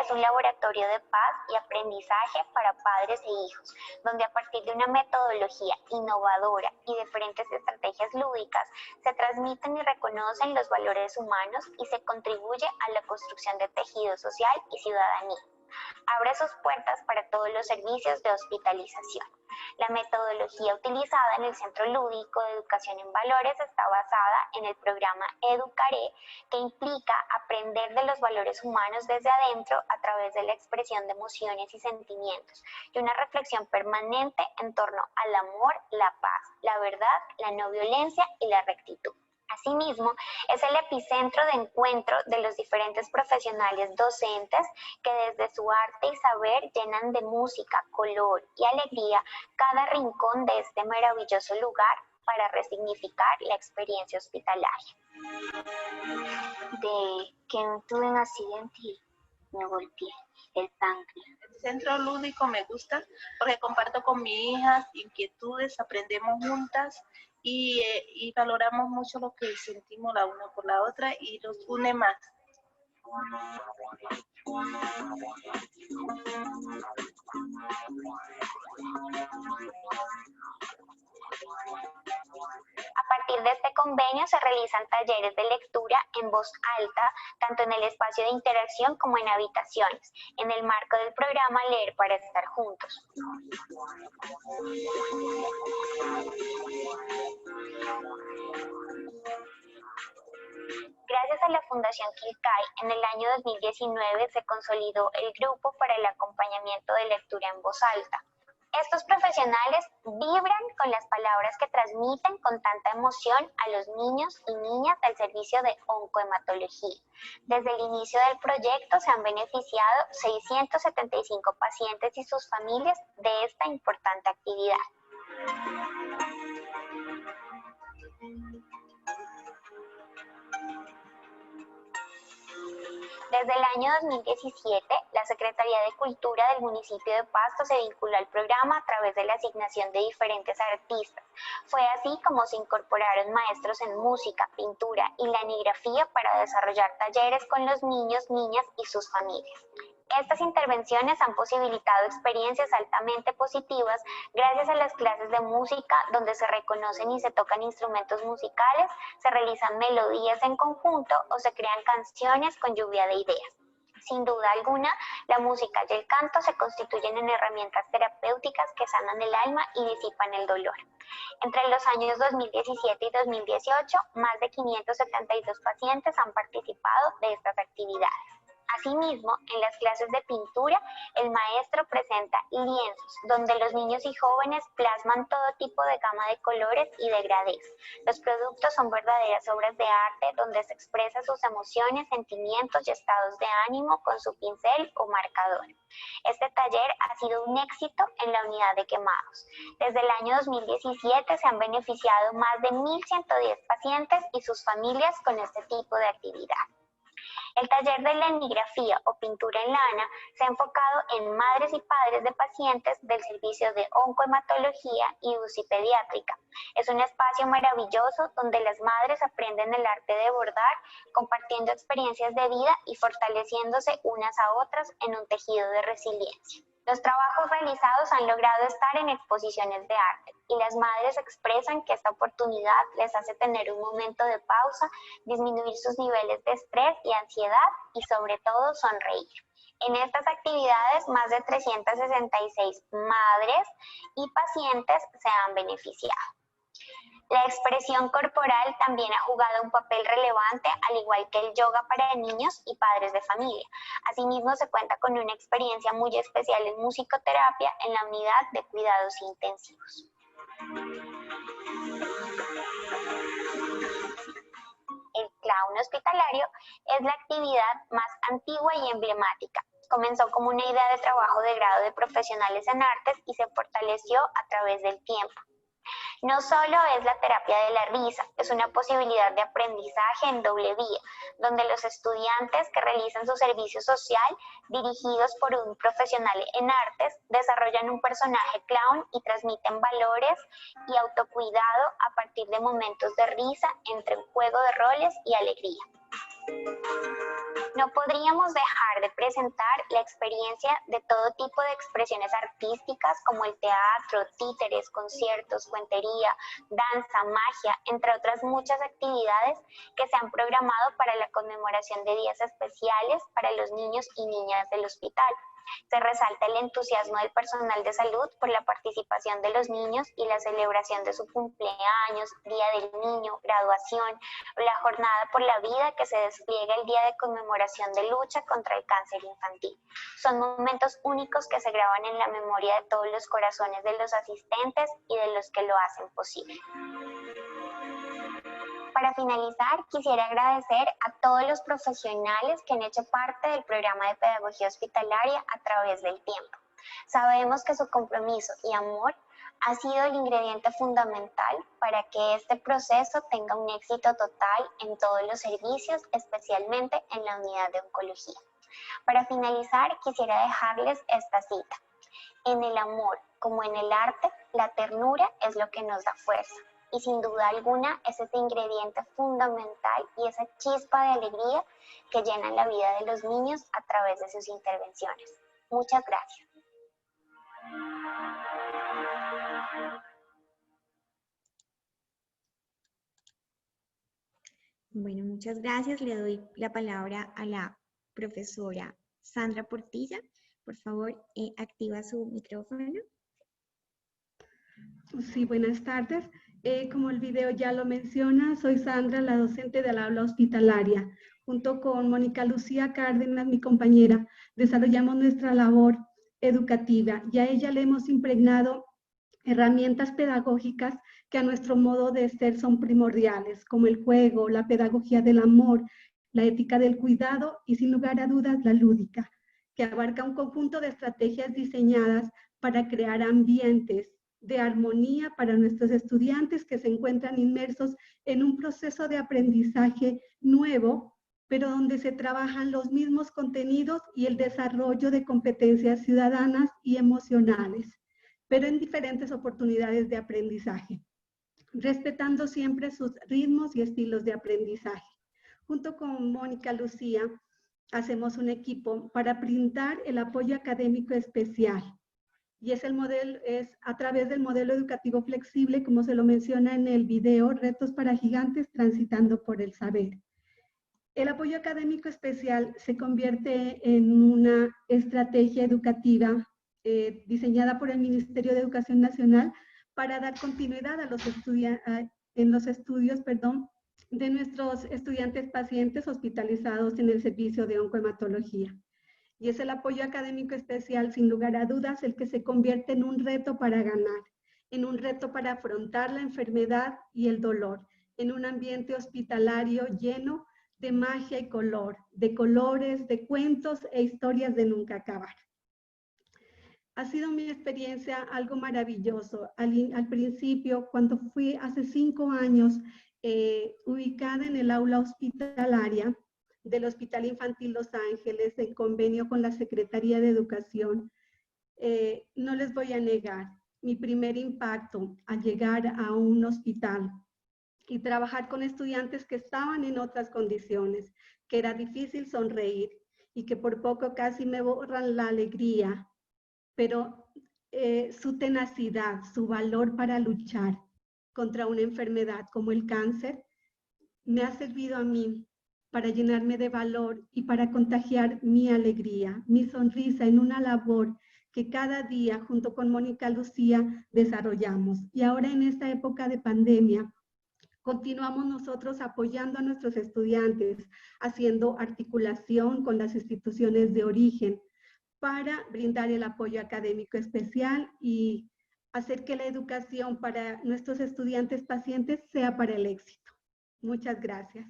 Es un laboratorio de paz y aprendizaje para padres e hijos, donde a partir de una metodología innovadora y diferentes estrategias lúdicas se transmiten y reconocen los valores humanos y se contribuye a la construcción de tejido social y ciudadanía. Abre sus puertas para todos los servicios de hospitalización. La metodología utilizada en el Centro Lúdico de Educación en Valores está basada en el programa Educaré, que implica aprender de los valores humanos desde adentro a través de la expresión de emociones y sentimientos y una reflexión permanente en torno al amor, la paz, la verdad, la no violencia y la rectitud. Asimismo, es el epicentro de encuentro de los diferentes profesionales docentes que desde su arte y saber llenan de música, color y alegría cada rincón de este maravilloso lugar para resignificar la experiencia hospitalaria. De que tuve un accidente y me golpeé el páncreas. El centro lúdico me gusta porque comparto con mi hija inquietudes, aprendemos juntas y valoramos mucho lo que sentimos la una por la otra y nos une más. A partir de este convenio se realizan talleres de lectura en voz alta, tanto en el espacio de interacción como en habitaciones, en el marco del programa Leer para estar juntos. Gracias a la Fundación Quilcay, en el año 2019 se consolidó el grupo para el acompañamiento de lectura en voz alta. Estos profesionales vibran con las palabras que transmiten con tanta emoción a los niños y niñas del servicio de oncohematología. Desde el inicio del proyecto se han beneficiado 675 pacientes y sus familias de esta importante actividad. Desde el año 2017, la Secretaría de Cultura del municipio de Pasto se vinculó al programa a través de la asignación de diferentes artistas. Fue así como se incorporaron maestros en música, pintura y lanigrafía para desarrollar talleres con los niños, niñas y sus familias. Estas intervenciones han posibilitado experiencias altamente positivas gracias a las clases de música donde se reconocen y se tocan instrumentos musicales, se realizan melodías en conjunto o se crean canciones con lluvia de ideas. Sin duda alguna, la música y el canto se constituyen en herramientas terapéuticas que sanan el alma y disipan el dolor. Entre los años 2017 y 2018, más de 572 pacientes han participado de estas actividades. Asimismo, en las clases de pintura, el maestro presenta lienzos, donde los niños y jóvenes plasman todo tipo de gama de colores y degradés. Los productos son verdaderas obras de arte donde se expresan sus emociones, sentimientos y estados de ánimo con su pincel o marcador. Este taller ha sido un éxito en la unidad de quemados. Desde el año 2017 se han beneficiado más de 1.110 pacientes y sus familias con este tipo de actividad. El taller de lenigrafía o pintura en lana se ha enfocado en madres y padres de pacientes del servicio de oncohematología y UCI pediátrica. Es un espacio maravilloso donde las madres aprenden el arte de bordar, compartiendo experiencias de vida y fortaleciéndose unas a otras en un tejido de resiliencia. Los trabajos realizados han logrado estar en exposiciones de arte y las madres expresan que esta oportunidad les hace tener un momento de pausa, disminuir sus niveles de estrés y ansiedad y sobre todo sonreír. En estas actividades, más de 366 madres y pacientes se han beneficiado. La expresión corporal también ha jugado un papel relevante, al igual que el yoga para niños y padres de familia. Asimismo, se cuenta con una experiencia muy especial en musicoterapia en la unidad de cuidados intensivos. El clown hospitalario es la actividad más antigua y emblemática. Comenzó como una idea de trabajo de grado de profesionales en artes y se fortaleció a través del tiempo. No solo es la terapia de la risa, es una posibilidad de aprendizaje en doble vía, donde los estudiantes que realizan su servicio social, dirigidos por un profesional en artes, desarrollan un personaje clown y transmiten valores y autocuidado a partir de momentos de risa entre un juego de roles y alegría. No podríamos dejar de presentar la experiencia de todo tipo de expresiones artísticas como el teatro, títeres, conciertos, cuentería, danza, magia, entre otras muchas actividades que se han programado para la conmemoración de días especiales para los niños y niñas del hospital. Se resalta el entusiasmo del personal de salud por la participación de los niños y la celebración de su cumpleaños, Día del Niño, graduación, o la Jornada por la Vida que se despliega el Día de Conmemoración de Lucha contra el Cáncer Infantil. Son momentos únicos que se graban en la memoria de todos los corazones de los asistentes y de los que lo hacen posible. Para finalizar, quisiera agradecer a todos los profesionales que han hecho parte del programa de pedagogía hospitalaria a través del tiempo. Sabemos que su compromiso y amor ha sido el ingrediente fundamental para que este proceso tenga un éxito total en todos los servicios, especialmente en la unidad de oncología. Para finalizar, quisiera dejarles esta cita. En el amor, como en el arte, la ternura es lo que nos da fuerza. Y sin duda alguna es ese ingrediente fundamental y esa chispa de alegría que llena la vida de los niños a través de sus intervenciones. Muchas gracias. Bueno, muchas gracias. Le doy la palabra a la profesora Sandra Portilla. Por favor, activa su micrófono. Sí, buenas tardes. Como el video ya lo menciona, soy Sandra, la docente del aula hospitalaria. Junto con Mónica Lucía Cárdenas, mi compañera, desarrollamos nuestra labor educativa y a ella le hemos impregnado herramientas pedagógicas que a nuestro modo de ser son primordiales, como el juego, la pedagogía del amor, la ética del cuidado y sin lugar a dudas la lúdica, que abarca un conjunto de estrategias diseñadas para crear ambientes de armonía para nuestros estudiantes que se encuentran inmersos en un proceso de aprendizaje nuevo, pero donde se trabajan los mismos contenidos y el desarrollo de competencias ciudadanas y emocionales, pero en diferentes oportunidades de aprendizaje, respetando siempre sus ritmos y estilos de aprendizaje. Junto con Mónica Lucía, hacemos un equipo para brindar el apoyo académico especial. Y es a través del modelo educativo flexible, como se lo menciona en el video, Retos para Gigantes Transitando por el Saber. El apoyo académico especial se convierte en una estrategia educativa diseñada por el Ministerio de Educación Nacional para dar continuidad a los estudios de nuestros estudiantes pacientes hospitalizados en el servicio de oncohematología. Y es el apoyo académico especial, sin lugar a dudas, el que se convierte en un reto para ganar, en un reto para afrontar la enfermedad y el dolor, en un ambiente hospitalario lleno de magia y color, de colores, de cuentos e historias de nunca acabar. Ha sido mi experiencia algo maravilloso. Al principio, cuando fui hace 5 años ubicada en el aula hospitalaria, del Hospital Infantil Los Ángeles, en convenio con la Secretaría de Educación, no les voy a negar, mi primer impacto al llegar a un hospital y trabajar con estudiantes que estaban en otras condiciones, que era difícil sonreír y que por poco casi me borran la alegría, pero su tenacidad, su valor para luchar contra una enfermedad como el cáncer, me ha servido a mí para llenarme de valor y para contagiar mi alegría, mi sonrisa en una labor que cada día junto con Mónica Lucía desarrollamos. Y ahora en esta época de pandemia, continuamos nosotros apoyando a nuestros estudiantes, haciendo articulación con las instituciones de origen para brindar el apoyo académico especial y hacer que la educación para nuestros estudiantes pacientes sea para el éxito. Muchas gracias.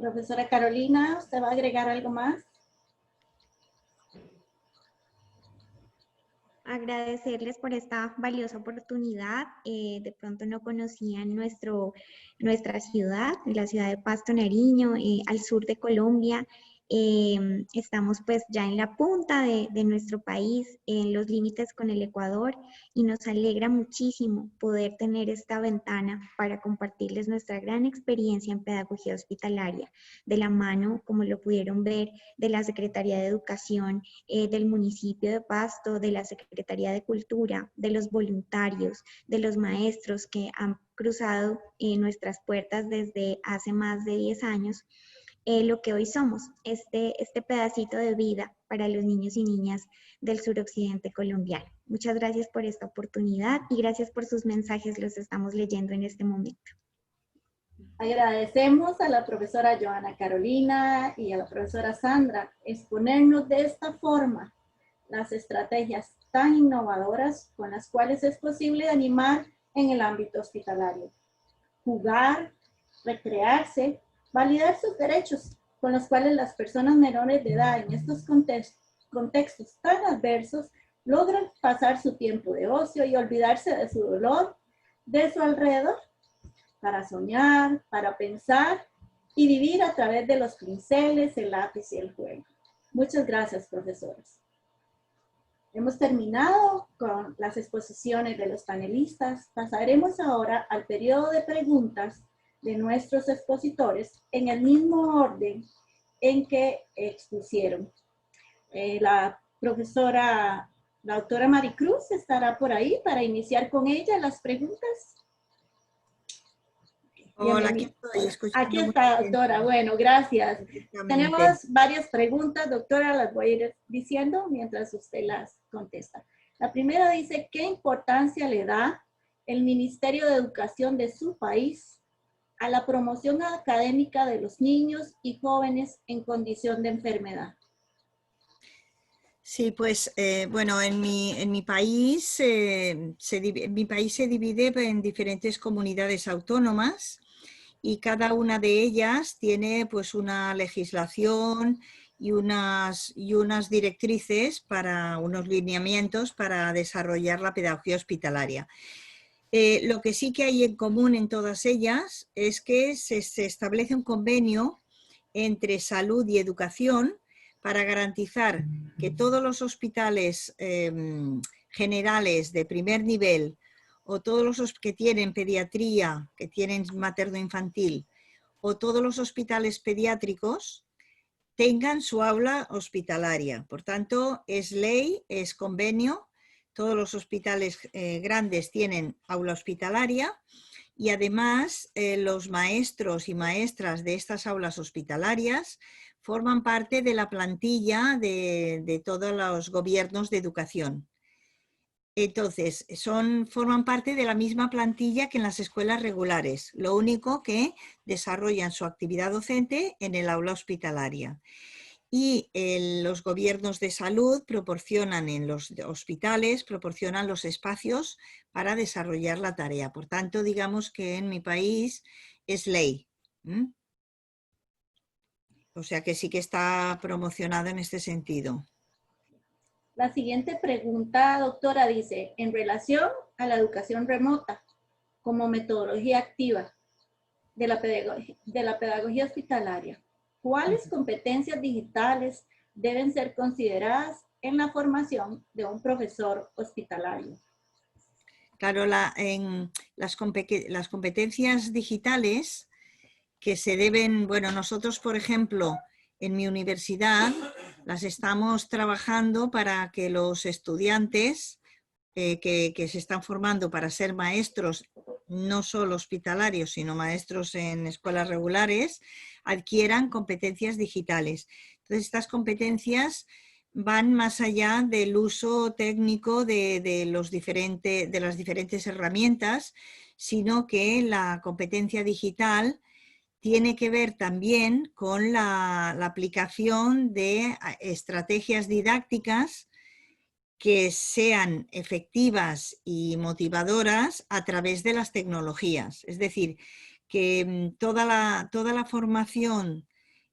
Profesora Carolina, ¿usted va a agregar algo más? Agradecerles por esta valiosa oportunidad. De pronto no conocían nuestra ciudad, la ciudad de Pasto, Nariño, al sur de Colombia. Estamos pues ya en la punta de nuestro país, en los límites con el Ecuador, y nos alegra muchísimo poder tener esta ventana para compartirles nuestra gran experiencia en pedagogía hospitalaria, de la mano, como lo pudieron ver, de la Secretaría de Educación del municipio de Pasto, de la Secretaría de Cultura, de los voluntarios, de los maestros que han cruzado nuestras puertas desde hace más de 10 años. Lo que hoy somos, este pedacito de vida para los niños y niñas del suroccidente colombiano. Muchas gracias por esta oportunidad y gracias por sus mensajes, los estamos leyendo en este momento. Agradecemos a la profesora Joana Carolina y a la profesora Sandra exponernos de esta forma las estrategias tan innovadoras con las cuales es posible animar en el ámbito hospitalario. Jugar, recrearse, validar sus derechos, con los cuales las personas menores de edad en estos contextos tan adversos logran pasar su tiempo de ocio y olvidarse de su dolor, de su alrededor, para soñar, para pensar y vivir a través de los pinceles, el lápiz y el juego. Muchas gracias, profesores. Hemos terminado con las exposiciones de los panelistas. Pasaremos ahora al periodo de preguntas de nuestros expositores en el mismo orden en que expusieron. La doctora Maricruz estará por ahí para iniciar con ella las preguntas. Hola, aquí estoy escuchando. Aquí está, doctora. Bueno, gracias. Tenemos varias preguntas, doctora, las voy a ir diciendo mientras usted las contesta. La primera dice, ¿qué importancia le da el Ministerio de Educación de su país a la promoción académica de los niños y jóvenes en condición de enfermedad? Sí, pues bueno, en mi país se divide en diferentes comunidades autónomas y cada una de ellas tiene pues una legislación y unas directrices para unos lineamientos para desarrollar la pedagogía hospitalaria. Lo que sí que hay en común en todas ellas es que se establece un convenio entre salud y educación para garantizar que todos los hospitales generales de primer nivel o todos los que tienen pediatría, que tienen materno-infantil, o todos los hospitales pediátricos tengan su aula hospitalaria. Por tanto, es ley, es convenio, todos los hospitales grandes tienen aula hospitalaria y además los maestros y maestras de estas aulas hospitalarias forman parte de la plantilla de todos los gobiernos de educación. Entonces, forman parte de la misma plantilla que en las escuelas regulares, lo único que desarrollan su actividad docente en el aula hospitalaria. Y los gobiernos de salud proporcionan en los hospitales, proporcionan los espacios para desarrollar la tarea. Por tanto, digamos que en mi país es ley. O sea que sí que está promocionado en este sentido. La siguiente pregunta, doctora, dice, en relación a la educación remota como metodología activa de la pedagogía hospitalaria, ¿cuáles competencias digitales deben ser consideradas en la formación de un profesor hospitalario? Claro, las competencias digitales que se deben, bueno, nosotros, por ejemplo, en mi universidad las estamos trabajando para que los estudiantes que se están formando para ser maestros, no solo hospitalarios, sino maestros en escuelas regulares, adquieran competencias digitales. Entonces, estas competencias van más allá del uso técnico de las diferentes herramientas, sino que la competencia digital tiene que ver también con la aplicación de estrategias didácticas que sean efectivas y motivadoras a través de las tecnologías. Es decir, que toda la formación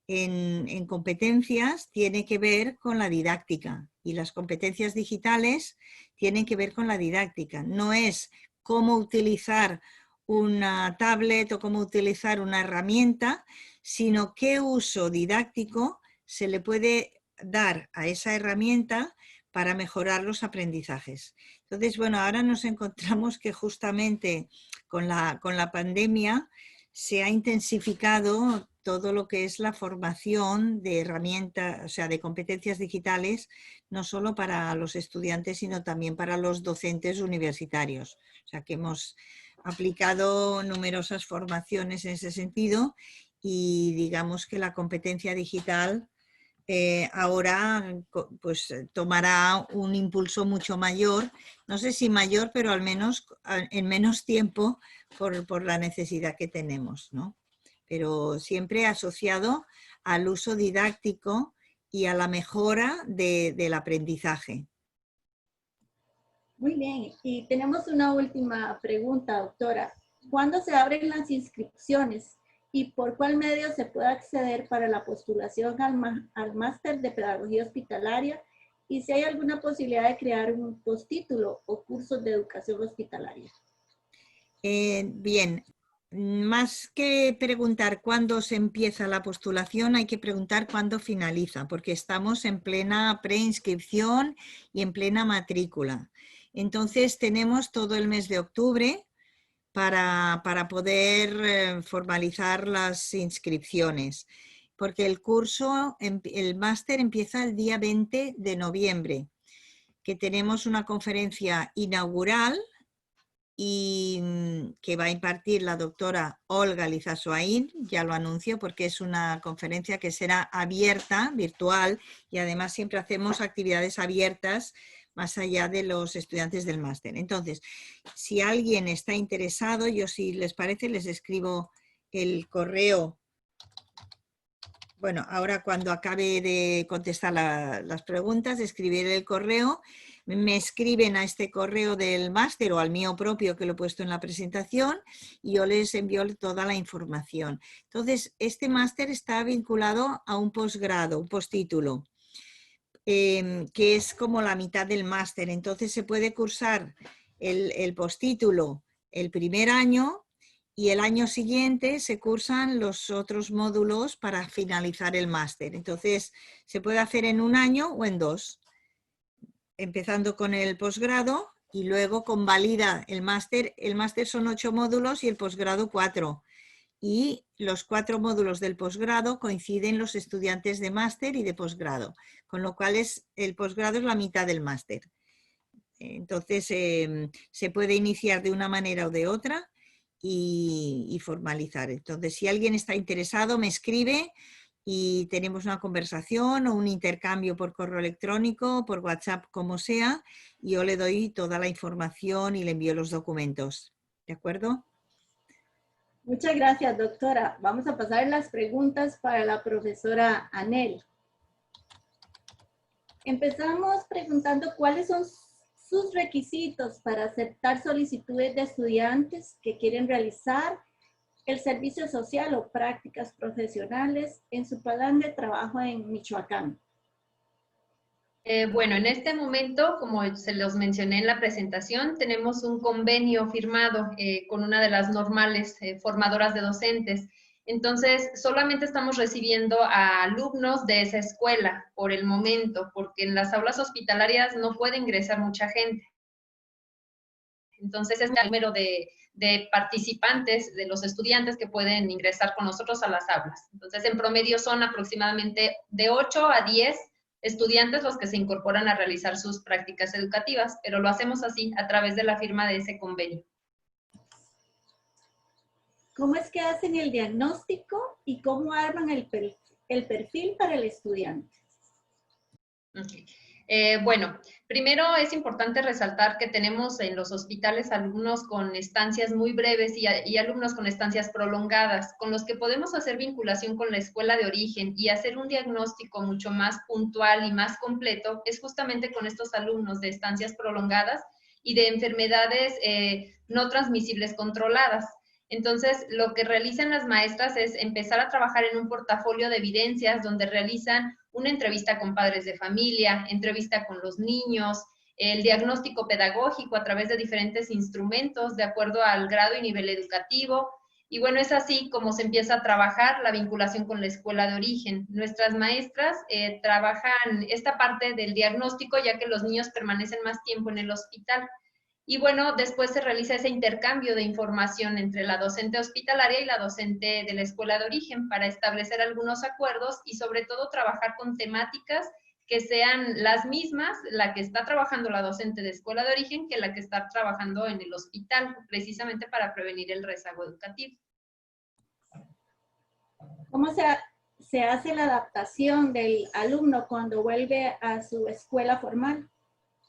en competencias tiene que ver con la didáctica y las competencias digitales tienen que ver con la didáctica. No es cómo utilizar una tablet o cómo utilizar una herramienta, sino qué uso didáctico se le puede dar a esa herramienta para mejorar los aprendizajes. Entonces, bueno, ahora nos encontramos que justamente con la pandemia se ha intensificado todo lo que es la formación de herramientas, o sea, de competencias digitales, no solo para los estudiantes, sino también para los docentes universitarios. O sea, que hemos aplicado numerosas formaciones en ese sentido y digamos que la competencia digital ahora pues tomará un impulso mucho mayor, no sé si mayor, pero al menos en menos tiempo por la necesidad que tenemos, ¿no? Pero siempre asociado al uso didáctico y a la mejora del aprendizaje. Muy bien, y tenemos una última pregunta, doctora. ¿Cuándo se abren las inscripciones y por cuál medio se puede acceder para la postulación al máster de pedagogía hospitalaria? Y si hay alguna posibilidad de crear un postítulo o cursos de educación hospitalaria. Bien, más que preguntar cuándo se empieza la postulación, hay que preguntar cuándo finaliza, porque estamos en plena preinscripción y en plena matrícula. Entonces tenemos todo el mes de octubre para poder formalizar las inscripciones, porque el curso, el máster empieza el día 20 de noviembre, que tenemos una conferencia inaugural y que va a impartir la doctora Olga Lizasoain, ya lo anuncio porque es una conferencia que será abierta, virtual, y además siempre hacemos actividades abiertas más allá de los estudiantes del máster. Entonces, si alguien está interesado, yo si les parece les escribo el correo. Bueno, ahora cuando acabe de contestar las preguntas, escribiré el correo. Me escriben a este correo del máster o al mío propio que lo he puesto en la presentación y yo les envío toda la información. Entonces, este máster está vinculado a un posgrado, un postítulo, que es como la mitad del máster. Entonces, se puede cursar el postítulo el primer año y el año siguiente se cursan los otros módulos para finalizar el máster. Entonces, se puede hacer en un año o en dos, empezando con el posgrado y luego convalida el máster. El máster son 8 módulos y el posgrado 4. Y los 4 módulos del posgrado coinciden los estudiantes de máster y de posgrado, con lo cual el posgrado es la mitad del máster. Entonces, se puede iniciar de una manera o de otra y formalizar. Entonces, si alguien está interesado, me escribe y tenemos una conversación o un intercambio por correo electrónico, por WhatsApp, como sea, y yo le doy toda la información y le envío los documentos. ¿De acuerdo? Muchas gracias, doctora. Vamos a pasar las preguntas para la profesora Anel. Empezamos preguntando cuáles son sus requisitos para aceptar solicitudes de estudiantes que quieren realizar el servicio social o prácticas profesionales en su plan de trabajo en Michoacán. Bueno, en este momento, como se los mencioné en la presentación, tenemos un convenio firmado con una de las normales formadoras de docentes. Entonces, solamente estamos recibiendo a alumnos de esa escuela por el momento, porque en las aulas hospitalarias no puede ingresar mucha gente. Entonces, es el número de participantes, de los estudiantes que pueden ingresar con nosotros a las aulas. Entonces, en promedio son aproximadamente de 8 a 10 estudiantes los que se incorporan a realizar sus prácticas educativas, pero lo hacemos así, a través de la firma de ese convenio. ¿Cómo es que hacen el diagnóstico y cómo arman el perfil para el estudiante? Okay. Bueno, primero es importante resaltar que tenemos en los hospitales alumnos con estancias muy breves y alumnos con estancias prolongadas, con los que podemos hacer vinculación con la escuela de origen y hacer un diagnóstico mucho más puntual y más completo, es justamente con estos alumnos de estancias prolongadas y de enfermedades no transmisibles controladas. Entonces, lo que realizan las maestras es empezar a trabajar en un portafolio de evidencias donde realizan una entrevista con padres de familia, entrevista con los niños, el diagnóstico pedagógico a través de diferentes instrumentos de acuerdo al grado y nivel educativo. Y bueno, es así como se empieza a trabajar la vinculación con la escuela de origen. Nuestras maestras trabajan esta parte del diagnóstico ya que los niños permanecen más tiempo en el hospital. Y bueno, después se realiza ese intercambio de información entre la docente hospitalaria y la docente de la escuela de origen para establecer algunos acuerdos y sobre todo trabajar con temáticas que sean las mismas, la que está trabajando la docente de escuela de origen que la que está trabajando en el hospital, precisamente para prevenir el rezago educativo. ¿Cómo se hace la adaptación del alumno cuando vuelve a su escuela formal?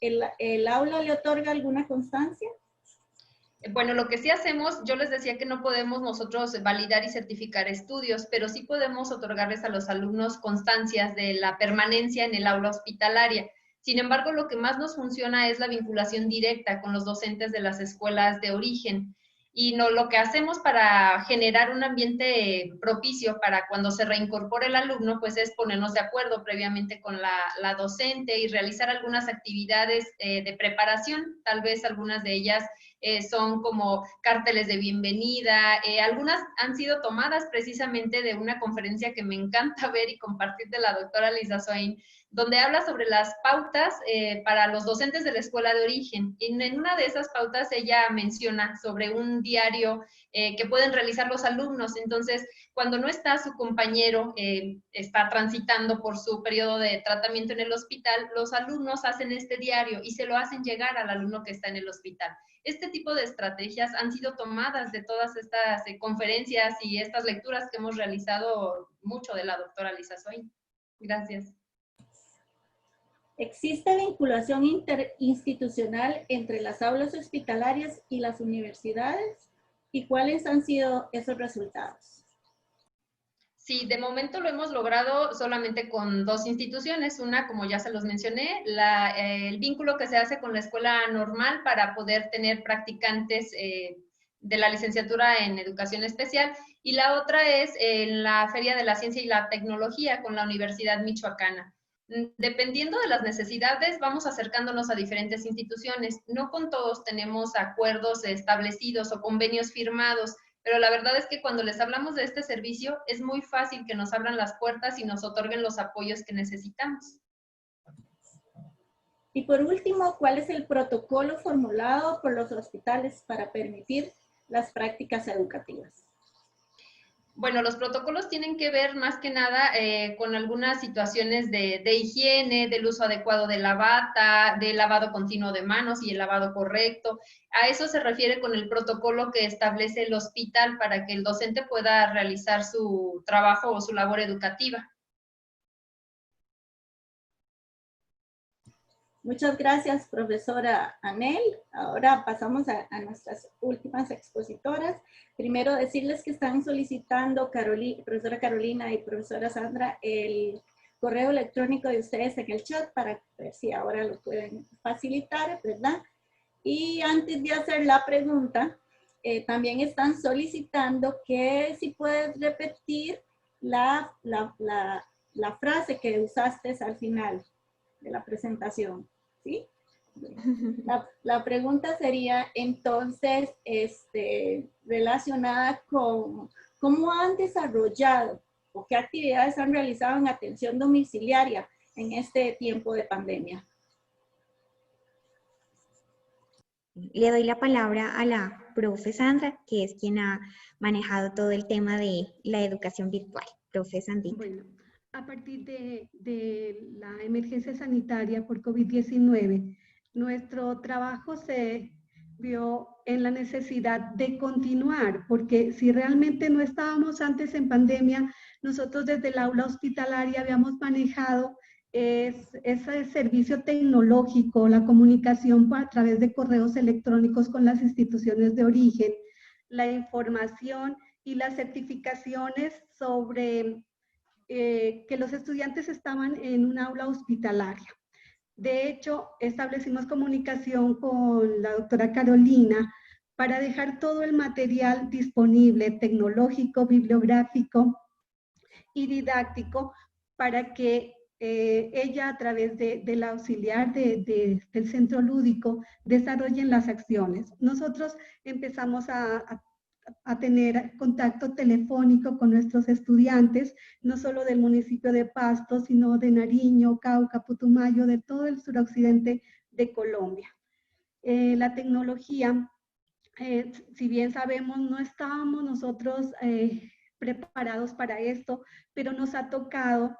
¿El aula le otorga alguna constancia? Bueno, lo que sí hacemos, yo les decía que no podemos nosotros validar y certificar estudios, pero sí podemos otorgarles a los alumnos constancias de la permanencia en el aula hospitalaria. Sin embargo, lo que más nos funciona es la vinculación directa con los docentes de las escuelas de origen. Y lo que hacemos para generar un ambiente propicio para cuando se reincorpore el alumno, pues es ponernos de acuerdo previamente con la docente y realizar algunas actividades de preparación, tal vez algunas de ellas son como carteles de bienvenida, algunas han sido tomadas precisamente de una conferencia que me encanta ver y compartir de la doctora Lisa Swain, donde habla sobre las pautas para los docentes de la escuela de origen. En una de esas pautas ella menciona sobre un diario que pueden realizar los alumnos. Entonces, cuando no está su compañero, está transitando por su periodo de tratamiento en el hospital, los alumnos hacen este diario y se lo hacen llegar al alumno que está en el hospital. Este tipo de estrategias han sido tomadas de todas estas conferencias y estas lecturas que hemos realizado mucho de la doctora Lisa Swain. Gracias. ¿Existe vinculación interinstitucional entre las aulas hospitalarias y las universidades? ¿Y cuáles han sido esos resultados? Sí, de momento lo hemos logrado solamente con 2 instituciones. Una, como ya se los mencioné, el vínculo que se hace con la escuela normal para poder tener practicantes de la licenciatura en educación especial. Y la otra es en la Feria de la Ciencia y la Tecnología con la Universidad Michoacana. Dependiendo de las necesidades, vamos acercándonos a diferentes instituciones. No con todos tenemos acuerdos establecidos o convenios firmados, pero la verdad es que cuando les hablamos de este servicio, es muy fácil que nos abran las puertas y nos otorguen los apoyos que necesitamos. Y por último, ¿cuál es el protocolo formulado por los hospitales para permitir las prácticas educativas? Bueno, los protocolos tienen que ver más que nada con algunas situaciones de higiene, del uso adecuado de la bata, del lavado continuo de manos y el lavado correcto. A eso se refiere con el protocolo que establece el hospital para que el docente pueda realizar su trabajo o su labor educativa. Muchas gracias, profesora Anel. Ahora pasamos a nuestras últimas expositoras. Primero decirles que están solicitando profesora Carolina y profesora Sandra el correo electrónico de ustedes en el chat para ver si ahora lo pueden facilitar, ¿verdad? Y antes de hacer la pregunta, también están solicitando que si puedes repetir la frase que usaste al final de la presentación, ¿sí? La pregunta sería entonces relacionada con cómo han desarrollado o qué actividades han realizado en atención domiciliaria en este tiempo de pandemia. Le doy la palabra a la profe Sandra, que es quien ha manejado todo el tema de la educación virtual. Profe Sandra. Bueno, a partir de la emergencia sanitaria por COVID-19, nuestro trabajo se vio en la necesidad de continuar, porque si realmente no estábamos antes en pandemia, nosotros desde el aula hospitalaria habíamos manejado ese servicio tecnológico, la comunicación a través de correos electrónicos con las instituciones de origen, la información y las certificaciones sobre que los estudiantes estaban en un aula hospitalaria. De hecho, establecimos comunicación con la doctora Carolina para dejar todo el material disponible, tecnológico, bibliográfico y didáctico, para que ella a través del auxiliar del centro lúdico desarrollen las acciones. Nosotros empezamos a tener contacto telefónico con nuestros estudiantes, no solo del municipio de Pasto, sino de Nariño, Cauca, Putumayo, de todo el suroccidente de Colombia. La tecnología, si bien sabemos, no estábamos nosotros preparados para esto, pero nos ha tocado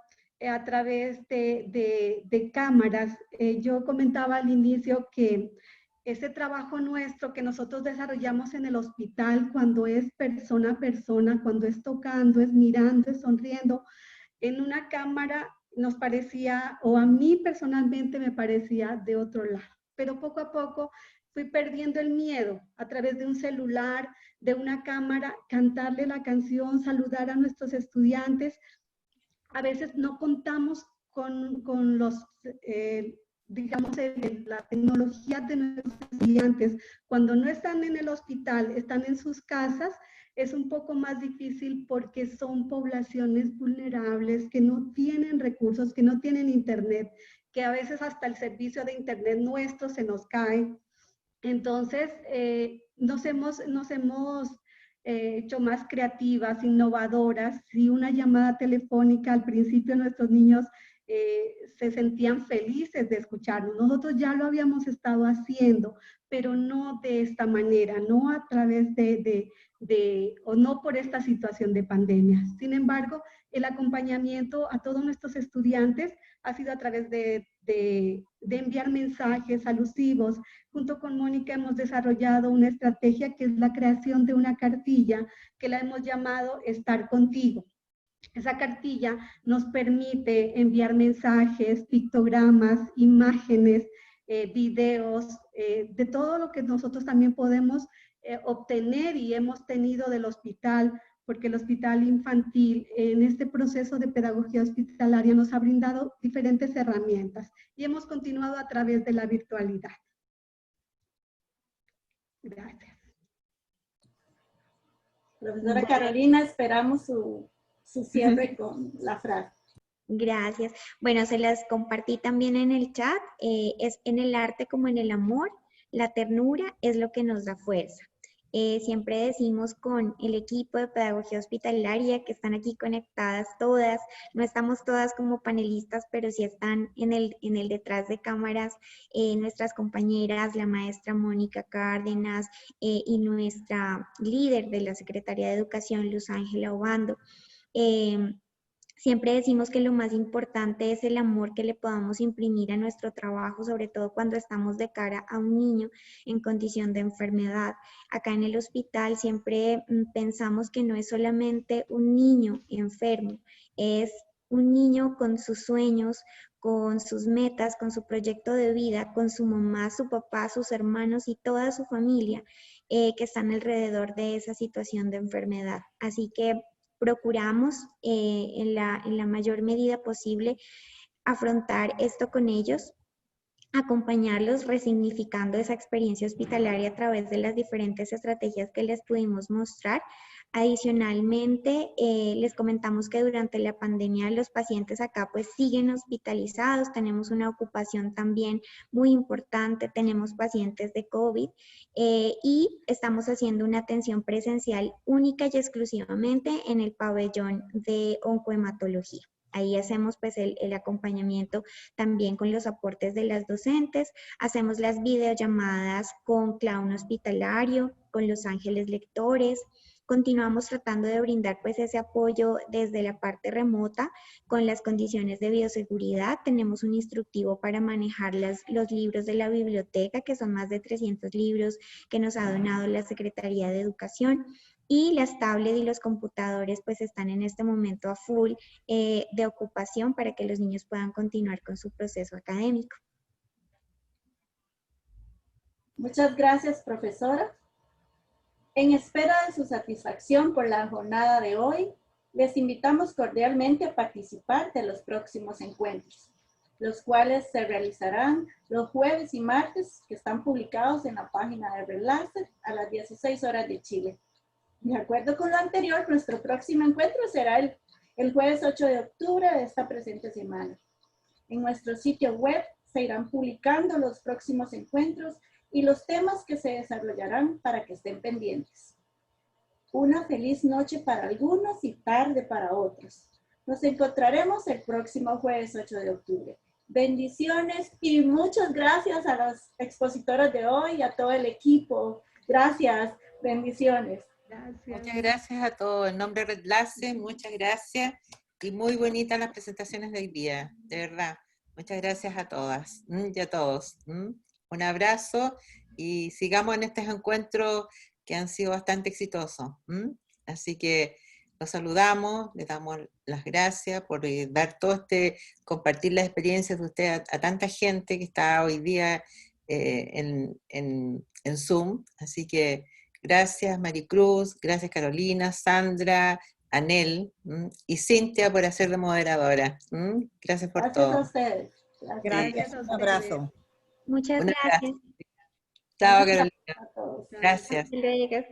a través de cámaras. Yo comentaba al inicio que ese trabajo nuestro que nosotros desarrollamos en el hospital, cuando es persona a persona, cuando es tocando, es mirando, es sonriendo, en una cámara nos parecía, o a mí personalmente me parecía de otro lado. Pero poco a poco fui perdiendo el miedo a través de un celular, de una cámara, cantarle la canción, saludar a nuestros estudiantes. A veces no contamos con los, digamos, la tecnología de nuestros estudiantes. Cuando no están en el hospital, están en sus casas, es un poco más difícil porque son poblaciones vulnerables que no tienen recursos, que no tienen internet, que a veces hasta el servicio de internet nuestro se nos cae. Entonces, nos hemos hecho más creativas, innovadoras. Si una llamada telefónica, al principio nuestros niños se sentían felices de escucharnos. Nosotros ya lo habíamos estado haciendo, pero no de esta manera, no a través o no por esta situación de pandemia. Sin embargo, el acompañamiento a todos nuestros estudiantes ha sido a través de enviar mensajes alusivos. Junto con Mónica hemos desarrollado una estrategia que es la creación de una cartilla que la hemos llamado Estar Contigo. Esa cartilla nos permite enviar mensajes, pictogramas, imágenes, videos, de todo lo que nosotros también podemos obtener y hemos tenido del hospital, porque el hospital infantil en este proceso de pedagogía hospitalaria nos ha brindado diferentes herramientas y hemos continuado a través de la virtualidad. Gracias. Profesora Carolina, esperamos su cierre con la frase. Gracias. Bueno, se las compartí también en el chat. Es en el arte como en el amor, la ternura es lo que nos da fuerza. Siempre decimos con el equipo de pedagogía hospitalaria que están aquí conectadas todas, no estamos todas como panelistas, pero sí están en el detrás de cámaras nuestras compañeras, la maestra Mónica Cárdenas y nuestra líder de la Secretaría de Educación, Luz Ángela Obando. Siempre decimos que lo más importante es el amor que le podamos imprimir a nuestro trabajo, sobre todo cuando estamos de cara a un niño en condición de enfermedad. Acá en el hospital siempre pensamos que no es solamente un niño enfermo, es un niño con sus sueños, con sus metas, con su proyecto de vida, con su mamá, su papá, sus hermanos y toda su familia que están alrededor de esa situación de enfermedad. Así que procuramos en la mayor medida posible afrontar esto con ellos, acompañarlos resignificando esa experiencia hospitalaria a través de las diferentes estrategias que les pudimos mostrar. Adicionalmente, les comentamos que durante la pandemia los pacientes acá pues siguen hospitalizados, tenemos una ocupación también muy importante, tenemos pacientes de COVID y estamos haciendo una atención presencial única y exclusivamente en el pabellón de oncohematología. Ahí hacemos pues el acompañamiento también con los aportes de las docentes, hacemos las videollamadas con clown hospitalario, con los ángeles lectores. Continuamos tratando de brindar pues ese apoyo desde la parte remota con las condiciones de bioseguridad. Tenemos un instructivo para manejar los libros de la biblioteca, que son más de 300 libros que nos ha donado la Secretaría de Educación. Y las tablets y los computadores pues están en este momento a full de ocupación para que los niños puedan continuar con su proceso académico. Muchas gracias, profesora. En espera de su satisfacción por la jornada de hoy, les invitamos cordialmente a participar de los próximos encuentros, los cuales se realizarán los jueves y martes, que están publicados en la página de Relacer a las 16 horas de Chile. De acuerdo con lo anterior, nuestro próximo encuentro será el jueves 8 de octubre de esta presente semana. En nuestro sitio web se irán publicando los próximos encuentros y los temas que se desarrollarán para que estén pendientes. Una feliz noche para algunos y tarde para otros. Nos encontraremos el próximo jueves 8 de octubre. Bendiciones y muchas gracias a las expositoras de hoy y a todo el equipo. Gracias, bendiciones. Gracias. Muchas gracias a todos. En nombre de Redlace, muchas gracias. Y muy bonitas las presentaciones de hoy día, de verdad. Muchas gracias a todas y a todos. Un abrazo y sigamos en estos encuentros que han sido bastante exitosos. Así que los saludamos, les damos las gracias por dar todo compartir las experiencias de ustedes a tanta gente que está hoy día en en Zoom, así que gracias Maricruz, gracias Carolina, Sandra, Anel y Cintia por hacer de moderadora. Gracias por todo. Gracias a ustedes. Gracias, un abrazo. Muchas Un gracias. abrazo. Chao Carolina. A todos. Gracias. Hasta luego.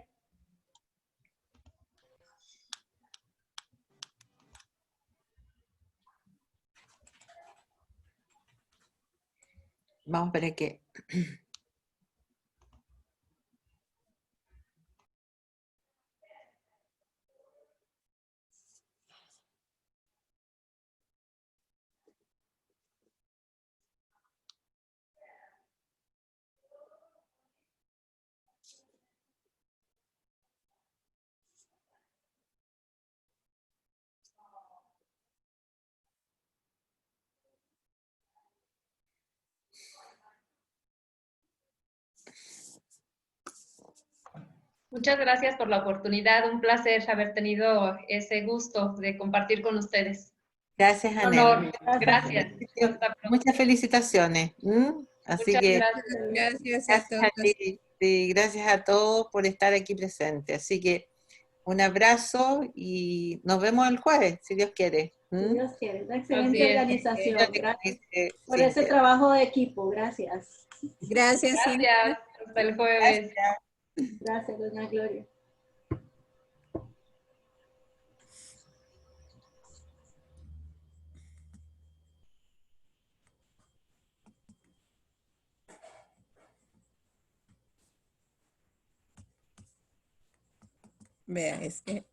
Vamos para que... Muchas gracias por la oportunidad, un placer haber tenido ese gusto de compartir con ustedes. Gracias, Un Anel. honor. Gracias. Hasta pronto. Muchas felicitaciones. Así Muchas que gracias. Gracias a gracias a todos. ti, sí, gracias a todos por estar aquí presentes. Así que un abrazo y nos vemos el jueves, si Dios quiere. Si Dios quiere. Una Así excelente es. organización. Gracias por Cintia. ese trabajo de equipo. Gracias. Gracias, Cintia. Gracias. Hasta el jueves. Gracias, doña Gloria. Vea, es que